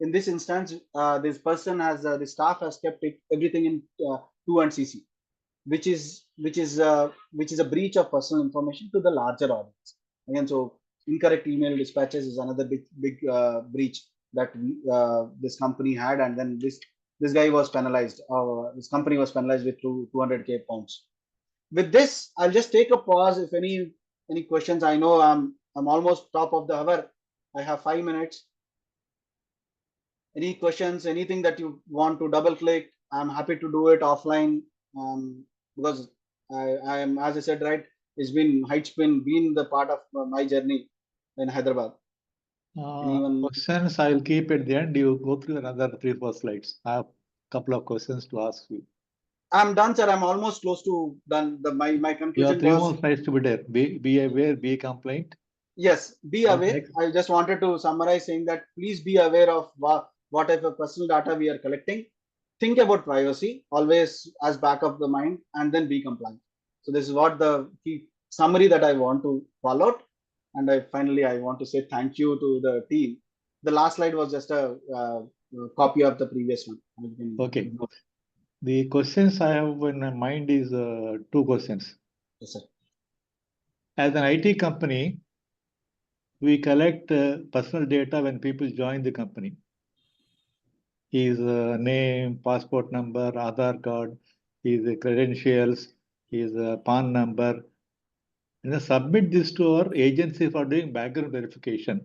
In this instance, this person has the staff has kept everything in 2 and CC, which is a breach of personal information to the larger audience. Again, so incorrect email dispatches is another big breach that this company had, and then this guy was penalized. This company was penalized with 200K pounds. With this, I'll just take a pause. If any questions, I know I'm almost top of the hour. I have 5 minutes. Any questions? Anything that you want to double click? I'm happy to do it offline because I am, as I said, right. It's been the part of my journey in Hyderabad. Questions I'll keep at the end. You go through another 3-4 slides. I have a couple of questions to ask you. I'm done, sir. I'm almost close to done. My You have conclusion 3 was, more slides to be there. Be aware, be compliant. yes, be And aware. next- I just wanted to summarize saying that please be aware of what type of personal data we are collecting. Think about privacy always as back of the mind, and then be compliant. So this is what the key summary that I want to follow out. And finally I want to say thank you to the team. The last slide was just a copy of the previous one. You can Okay. ignore. The questions I have in my mind is 2 questions. Yes, sir. As an IT company, we collect personal data when people join the company. His name, passport number, Aadhaar card, his credentials, his PAN number. And then submit this to our agency for doing background verification.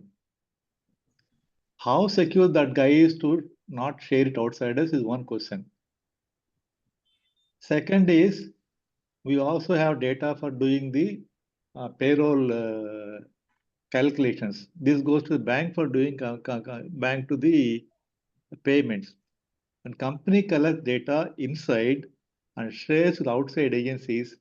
How secure that guy is to not share it outsiders is one question. Second is, we also have data for doing the payroll calculations. This goes to the bank for doing bank to the payments. And company collects data inside and shares with outside agencies.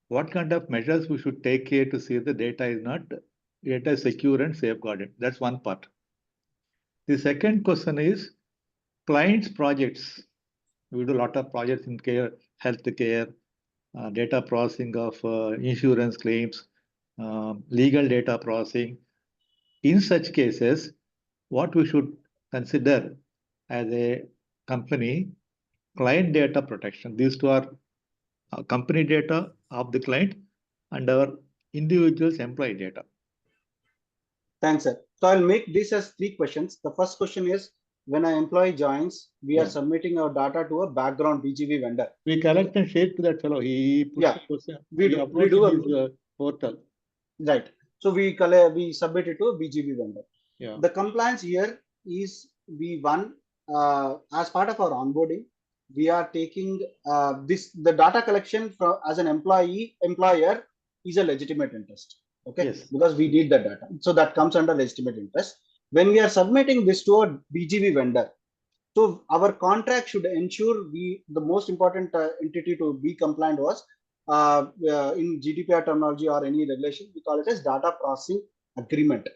What kind of measures we should take care to see the data is secure and safeguarded? That's one part. The second question is clients' projects. We do a lot of projects in care, healthcare, data processing of insurance claims, legal data processing. In such cases, what we should consider as a company, client data protection. These two are company data of the client and our individual's employee data. Thanks, sir. So I'll make this as 3 questions. The first question is, when an employee joins, we are Yeah. submitting our data to a background BGV vendor. We collect and share to that fellow. He puts Yeah, the question. we do uploads in his portal. right. So we submit it to a BGV vendor. Yeah. The compliance here is V1 as part of our onboarding. We are taking the data collection as an employer is a legitimate interest. Okay, Yes. because we need the data, so that comes under legitimate interest. When we are submitting this to a BGV vendor, so our contract should ensure the most important entity to be compliant was in GDPR terminology or any regulation, we call it as data processing agreement.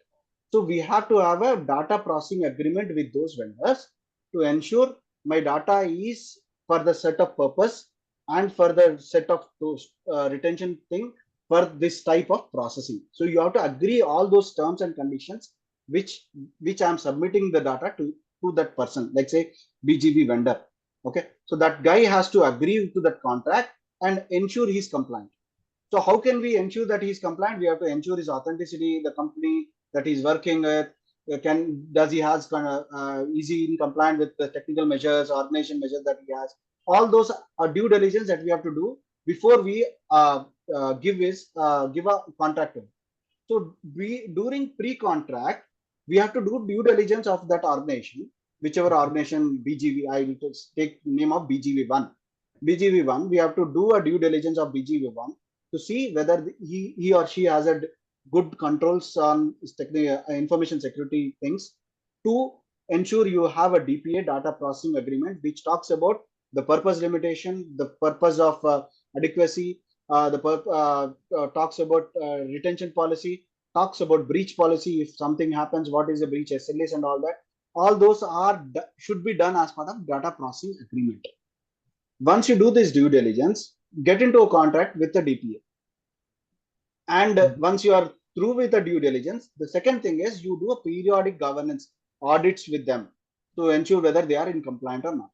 So we have to have a data processing agreement with those vendors to ensure my data is for the set of purpose and for the set of those retention thing for this type of processing. So you have to agree all those terms and conditions which I'm submitting the data to that person, like say BGV vendor. Okay, so that guy has to agree to that contract and ensure he's compliant. So how can we ensure that he's compliant? We have to ensure his authenticity, the company that he's working with, does he has is he in compliant with the technical measures, organization measures that he has. All those are due diligence that we have to do before we give a contract to him. So during pre-contract, we have to do due diligence of that organization, whichever organization BGV, I will take name of BGV1. BGV1, we have to do a due diligence of BGV1 to see whether he or she has a good controls on information security things, to ensure you have a DPA, data processing agreement, which talks about the purpose limitation, the purpose of adequacy, talks about retention policy, talks about breach policy. If something happens, what is a breach SLAs and all that. All those should be done as part of data processing agreement. Once you do this due diligence, get into a contract with the DPA. And once you are through with the due diligence, the second thing is you do a periodic governance audits with them to ensure whether they are in compliant or not.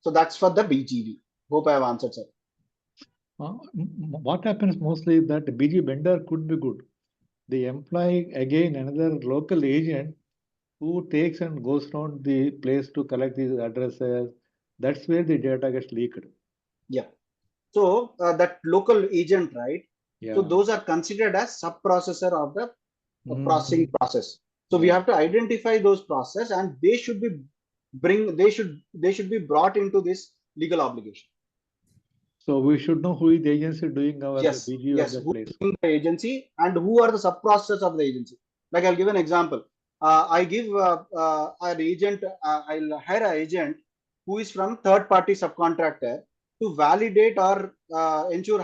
So that's for the BGV. Hope I have answered, sir. What happens mostly is that the BG vendor could be good. They employ again another local agent who takes and goes around the place to collect these addresses. That's where the data gets leaked. Yeah. So that local agent, right? Yeah. So those are considered as sub-processor of the processing process. So we have to identify those process, and they should be brought into this legal obligation. So we should know who is the agency doing our BGV yes, of the who place. is the agency and who are the sub-processors of the agency. Like I'll give an example. I give an agent, I'll hire an agent who is from third-party subcontractor to validate or ensure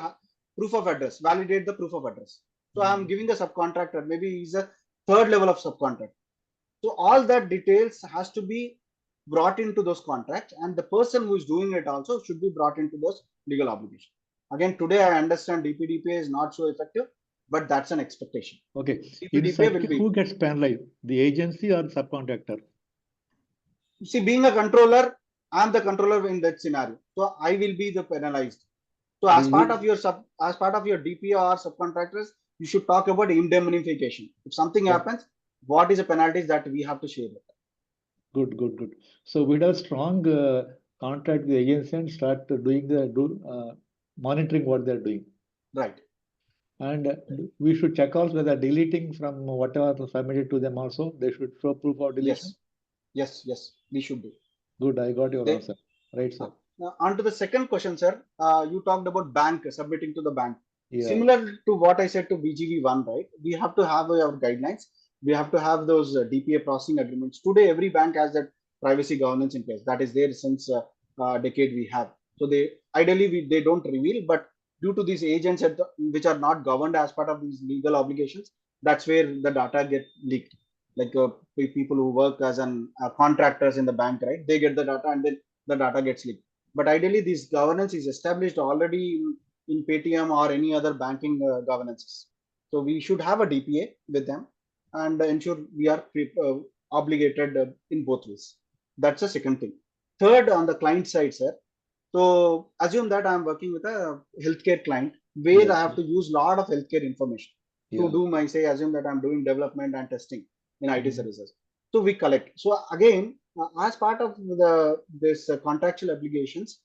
proof of address, validate the proof of address. So I'm giving a subcontractor, maybe he's a third level of subcontractor. So all that details has to be brought into those contracts, and the person who is doing it also should be brought into those legal obligations. Again, today I understand DPDPA is not so effective, but that's an expectation. Okay. DPDPA In such, will be. who gets penalized? The agency or subcontractor? See, being a controller, I'm the controller in that scenario, so I will be the penalized. So as part of your DPO or subcontractors, you should talk about indemnification. If something happens, what is the penalties that we have to share with? Good. So we have strong contract with the agency and start doing monitoring what they're doing. Right. And we should check also whether deleting from whatever submitted to them also, they should show proof of deletion. Yes, we should do. Good, I got your answer. Right, sir. Now, on to the second question, sir. You talked about bank submitting to the bank. Yeah. Similar to what I said to BGV1, right? We have to have our guidelines. We have to have those DPA processing agreements. Today, every bank has that privacy governance in place. That is there since a decade we have. So they ideally they don't reveal, but due to these agents which are not governed as part of these legal obligations, that's where the data get leaked. Like people who work as contractors in the bank, right? They get the data and then the data gets leaked. But ideally, this governance is established already in Paytm or any other banking governances. So we should have a DPA with them and ensure we are obligated in both ways. That's the second thing. Third, on the client side, sir. So assume that I'm working with a healthcare client where I have to use a lot of healthcare information to do my, say, assume that I'm doing development and testing in IT services. So we collect. So again, as part of this contractual obligations,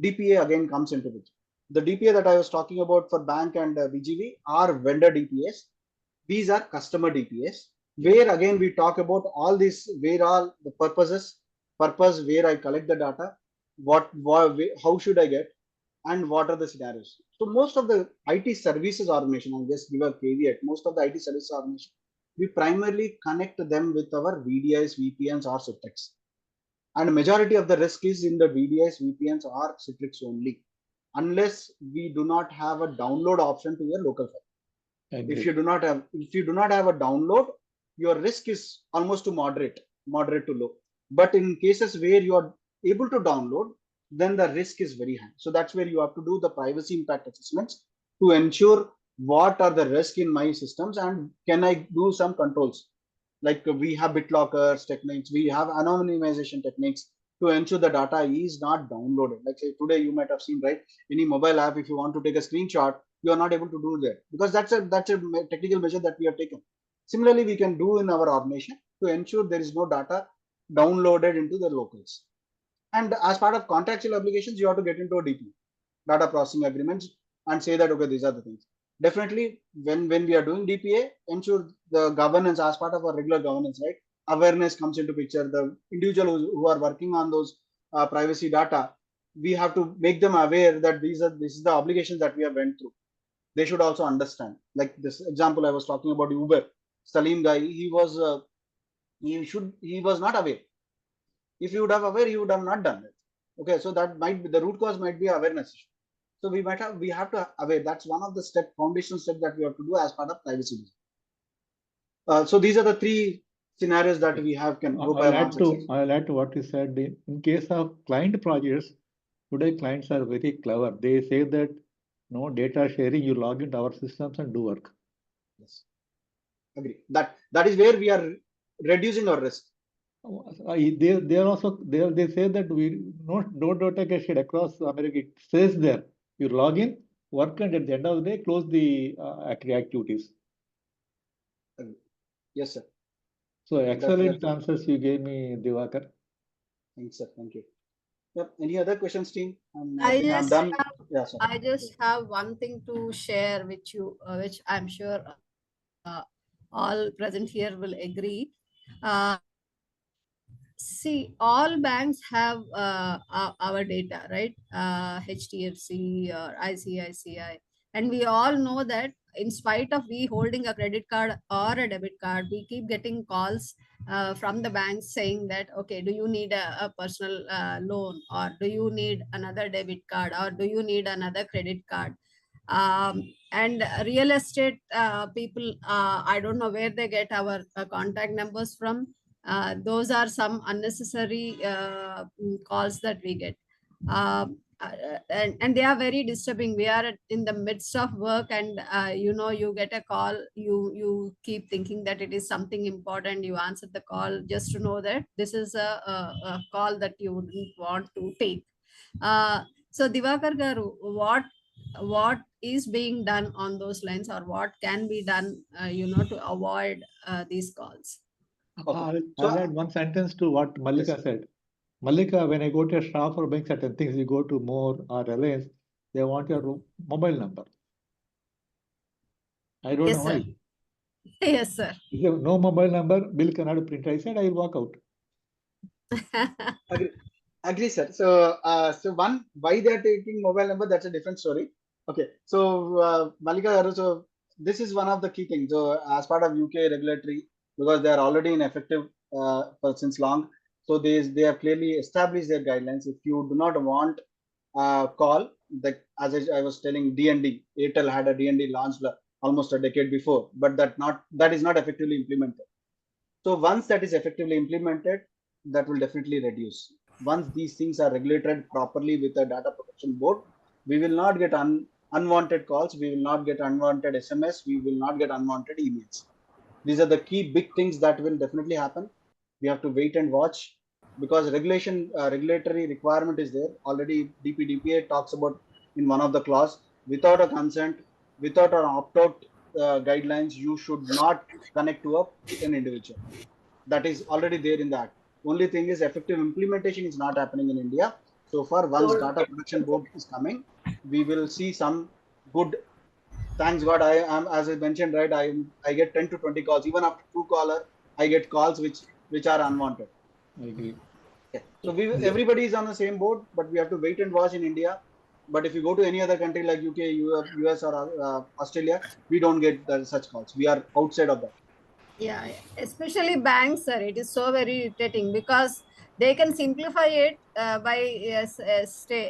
DPA again comes into it. The DPA that I was talking about for bank and BGV are vendor DPAs. These are customer DPAs, where again we talk about all this, where all the purpose where I collect the data, how should I get, and what are the scenarios. So most of the IT services organization, I'll just give a caveat, most of the IT services organization, we primarily connect them with our VDIs, VPNs or Citrix. And majority of the risk is in the VDIs, VPNs or Citrix only, unless we do not have a download option to your local file. If you do not have a download, your risk is almost to moderate to low. But in cases where you are able to download, then the risk is very high. So that's where you have to do the privacy impact assessments to ensure what are the risks in my systems and can I do some controls. Like we have BitLockers techniques, we have anonymization techniques to ensure the data is not downloaded. Like say today you might have seen, right? Any mobile app, if you want to take a screenshot, you are not able to do that because that's a technical measure that we have taken. Similarly, we can do in our organization to ensure there is no data downloaded into the locals. And as part of contractual obligations, you have to get into a DP, data processing agreements, and say that, okay, these are the things. Definitely, when we are doing DPA, ensure the governance as part of our regular governance, right? Awareness comes into picture. The individuals who are working on those privacy data, we have to make them aware that this is the obligations that we have went through. They should also understand. Like this example I was talking about, Uber, Salim guy, he was not aware. If you would have aware, you would have not done it. Okay, so that might be the root cause, might be awareness issue. So we have to aware. That's one of the foundational steps that we have to do as part of privacy. So these are the three scenarios that we have. I'll add to what you said. In case of client projects, today clients are very clever. They say that no data sharing, you log into our systems and do work. Yes, agree. That is where we are reducing our risk. They say that no data get shared across America. It says there you log in, work, and at the end of the day close the activities. Yes, sir. So excellent answers you gave me, Diwakar. Thanks, sir. Thank you. Yep. Any other questions, team? I just have one thing to share with you, which I'm sure all present here will agree. See, all banks have our data, right? HDFC or ICICI. And we all know that in spite of we holding a credit card or a debit card, we keep getting calls from the banks saying that, okay, do you need a personal loan, or do you need another debit card, or do you need another credit card? And real estate people, I don't know where they get our contact numbers from. Those are some unnecessary calls that we get. And they are very disturbing. We are in the midst of work, and you get a call, you keep thinking that it is something important, you answer the call just to know that this is a call that you wouldn't want to take. So Diwakar garu, what is being done on those lines, or what can be done to avoid these calls? Okay. I'll add one sentence to what Mallika Yes. said. Mallika, when I go to a shop or buying certain things, you go to More or Reliance, they want your mobile number. I don't Yes, know sir. why. Yes, sir. If you have no mobile number, bill cannot print. I said I will walk out. Agree, sir. So one, why they are taking mobile number, that's a different story. Okay. So Malika garu, so this is one of the key things. So as part of UK regulatory, because they are already in effective since long, so they have clearly established their guidelines. If you do not want call, like as I was telling, DND, Airtel had a DND launched almost a decade before, but that is not effectively implemented. So once that is effectively implemented, that will definitely reduce. Once these things are regulated properly with a data protection board, we will not get unwanted calls, we will not get unwanted SMS, we will not get unwanted emails. These are the key big things that will definitely happen. We have to wait and watch, because regulatory requirement is there already. DPDPA talks about in one of the clause, without a consent, without an opt-out guidelines, you should not connect to an individual. That is already there in the act. Only thing is effective implementation is not happening in India. So far, once data protection board is coming, we will see some good. Thanks God, I am, as I mentioned, right, I get 10 to 20 calls. Even after Truecaller, I get calls which are unwanted. I agree. Okay. So everybody is on the same board, but we have to wait and watch in India. But if you go to any other country like UK, US, or Australia, we don't get such calls. We are outside of that. Yeah, especially banks, sir. It is so very irritating because they can simplify it by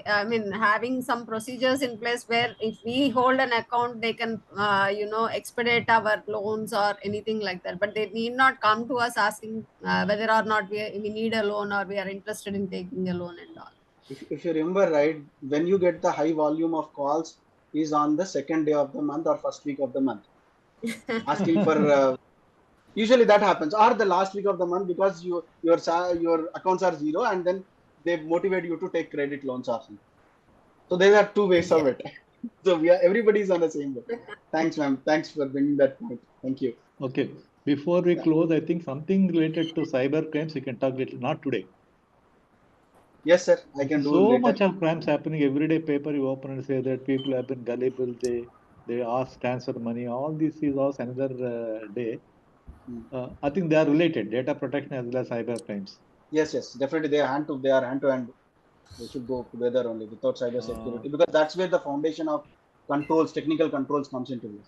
I mean, having some procedures in place where if we hold an account, they can expedite our loans or anything like that. But they need not come to us asking whether or not we need a loan, or we are interested in taking a loan and all. If you remember right, when you get the high volume of calls is on the second day of the month or first week of the month, asking for usually that happens, or the last week of the month, because your accounts are zero, and then they motivate you to take credit loans or something. So there are two ways of Yeah. it. So everybody's on the same boat. Thanks, ma'am. Thanks for bringing that point. Thank you. Okay. Before we Yeah. close, I think something related to cyber crimes we can talk little, not today. Yes, sir. I can do So later. much of crimes happening. Everyday paper you open and say that people have been gullible. They ask transfer money. All this is also another day. I think they are related. Data protection as well as cyber crimes. Yes. Definitely, they are hand to hand. They should go together only without cyber security, because that's where the foundation of controls, technical controls, comes into this.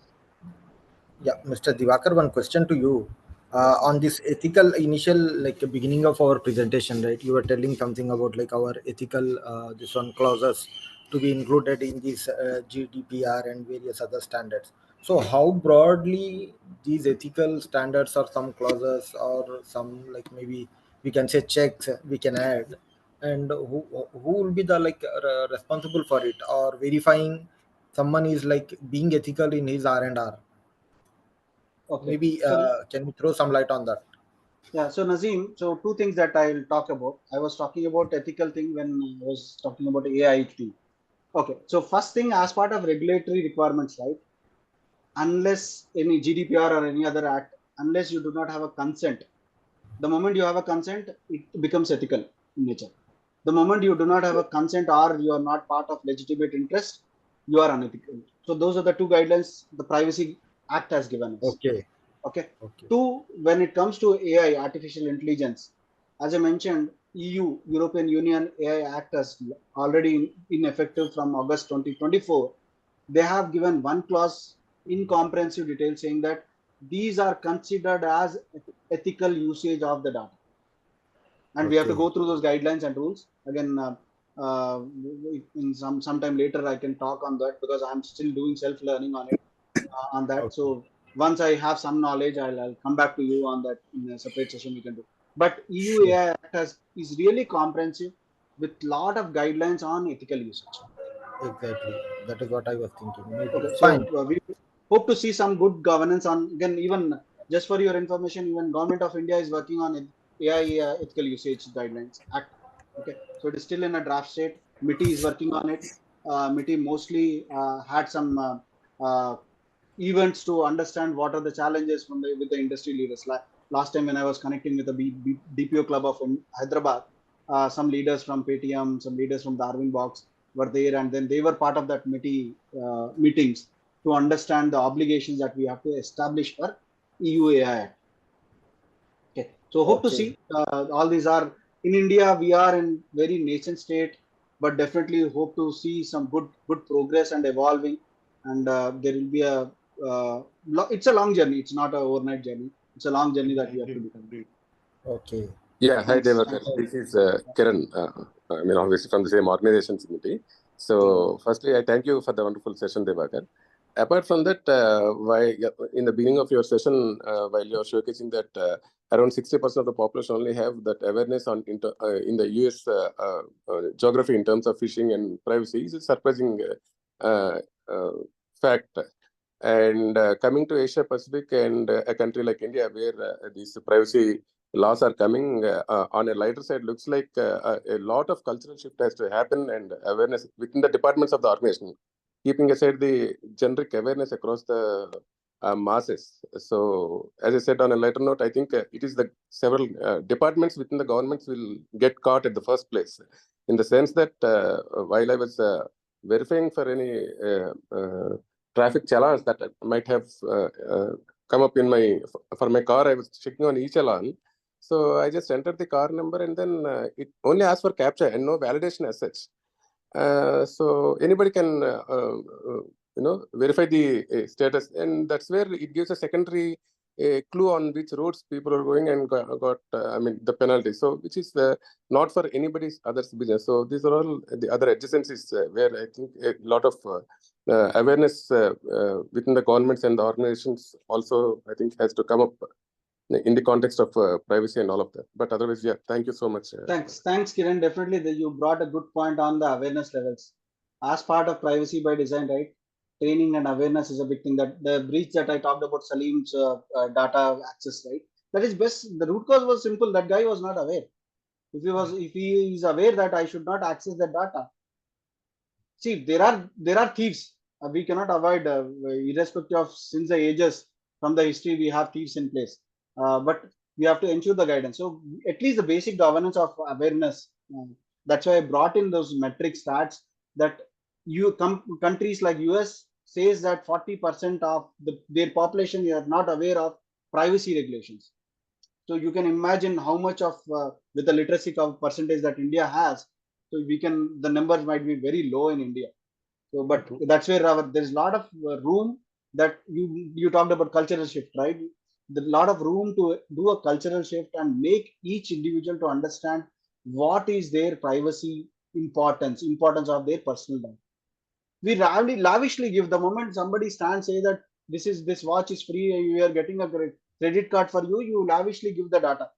Yeah, Mr. Divakar, one question to you. Yes, sir. On this ethical initial like beginning of our presentation, right? You were telling something about like our ethical this one clauses to be included in this GDPR and various other standards. So how broadly these ethical standards or some clauses or some like maybe we can say checks we can add, and who will be the like responsible for it or verifying someone is like being ethical in his R&R? Okay. Maybe So can you throw some light on that? yeah, so Nazim, so two things that I'll talk about. I was talking about ethical thing when I was talking about AI thing. Okay, so first thing, as part of regulatory requirements, right? Unless any GDPR or any other act, unless you do not have a consent, the moment you have a consent, it becomes ethical in nature. The moment you do not have a consent or you are not part of legitimate interest, you are unethical. So those are the two guidelines the Privacy Act has given us. Okay. Okay. Okay. Two, when it comes to AI, artificial intelligence, as I mentioned, EU, European Union AI Act has already in effective from August 2024. They have given one clause in comprehensive detail saying that these are considered as ethical usage of the data. And we have to Okay. go through those guidelines and rules. Again, in sometime later, I can talk on that because I'm still doing self-learning on it, on that. Okay. So once I have some knowledge, I'll come back to you on that in a separate session we can do. But EU AI Act is really comprehensive with lot of guidelines on ethical usage. Exactly. That is what I was thinking. Maybe. Okay, Fine. so we hope to see some good governance on, again, even just for your information, even Government of India is working on AI ethical usage guidelines act. Okay, so it is still in a draft state. MITI is working on it. MITI mostly had some events to understand what are the challenges from with the industry leaders. Last time when I was connecting with the DPO Club of Hyderabad, some leaders from Paytm, some leaders from Darwin Box were there, and then they were part of that MITI meetings to understand the obligations that we have to establish for EU AI Act. Okay, so hope to Okay. see all these are in India. We are in very nascent state, but definitely hope to see some good progress and evolving. And there will be it's a long journey. It's not an overnight journey. It's a long journey that we have to do. Agreed. Okay. Yeah, hi Thanks. Devakar. This is Kiran. I mean, obviously from the same organization, Simiti. So, firstly, I thank you for the wonderful session, Devakar. Apart from that, in the beginning of your session, while you're showcasing that around 60% of the population only have that awareness on in the US geography in terms of fishing and privacy is a surprising fact. And coming to Asia Pacific and a country like India, where these privacy laws are coming on a lighter side, looks like a lot of cultural shift has to happen and awareness within the departments of the organization, keeping aside the generic awareness across the masses. So, as I said on a lighter note, I think it is the several departments within the governments will get caught at the first place, in the sense that while I was verifying for any traffic challans that might have come up in for my car, I was checking on e-challan. So I just entered the car number and then it only asks for CAPTCHA and no validation as such. So anybody can, verify the status, and that's where it gives a secondary clue on which roads people are going and got the penalty. So which is not for anybody's other's business. So these are all the other adjacencies where I think a lot of awareness within the governments and the organizations also, I think, has to come up in the context of privacy and all of that. But otherwise, yeah, thank you so much. Thanks, Kiran. Definitely, you brought a good point on the awareness levels. As part of privacy by design, right? Training and awareness is a big thing. That the breach that I talked about, Salim's data access, right? That is best. The root cause was simple. That guy was not aware. If he is aware that I should not access the data. See, there are thieves. We cannot avoid, irrespective of since the ages from the history, we have thieves in place. But we have to ensure the guidance. So at least the basic governance of awareness. That's why I brought in those metric stats that countries like US says that 40% of their population are not aware of privacy regulations. So you can imagine how much of with the literacy percentage that India has. So the numbers might be very low in India. So, but that's where there's a lot of room that you talked about cultural shift, right? There's a lot of room to do a cultural shift and make each individual to understand what is their privacy importance of their personal life. We lavishly give the moment somebody stands say that this watch is free, you are getting a credit card for you, you lavishly give the data.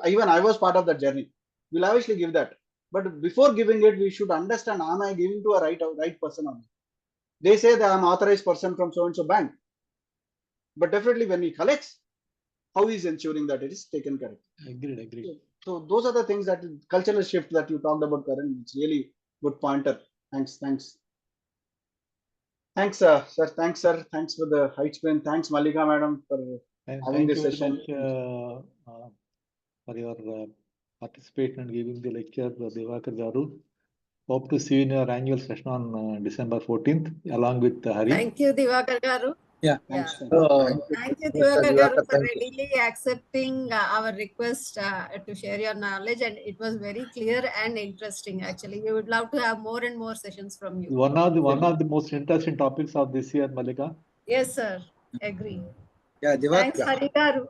Even I was part of that journey. We lavishly give that. But before giving it, we should understand, am I giving to a right person or not? They say that I'm authorized person from so-and-so bank. But definitely when he collects, how is ensuring that it is taken correctly? Agreed. So those are the things that cultural shift that you talked about, Karan. It's really good pointer. Thanks, sir. Thanks for the high explain. Thanks, Malika madam, for having this session. For your participation and giving the lecture, Devakar Garu. Hope to see you in your annual session on December 14th, along with Hari. Thank you, Devakar Garu. Yeah. Thanks. Thank you, Devakar Garu, for readily accepting our request to share your knowledge, and it was very clear and interesting. Actually, we would love to have more and more sessions from you. One of the most interesting topics of this year, Malika. Yes, sir. Agree. Yeah, Divakar. Thanks, Hari garu.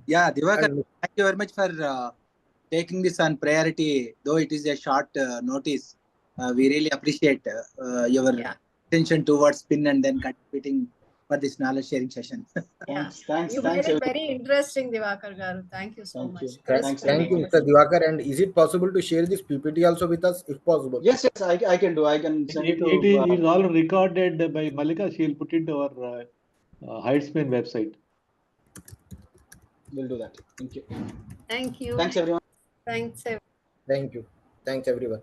Yeah, Divakar. And Thank you very much for taking this on priority. Though it is a short notice, we really appreciate your Yeah. attention towards PIN and then contributing for this knowledge sharing session. Yeah. Thanks. You made it very interesting, Divakar garu. Thank you so Thank much. you. Crisp Thanks, and thank you, Mr. interesting. Divakar. And is it possible to share this PPT also with us, if possible? Yes, I can do. I can send it to. It is all recorded by Malika. She'll put it to our Heightsman website. We'll do that. Thank you. Thank you. Thanks, everyone. Thanks. Thank you. Thanks, everyone.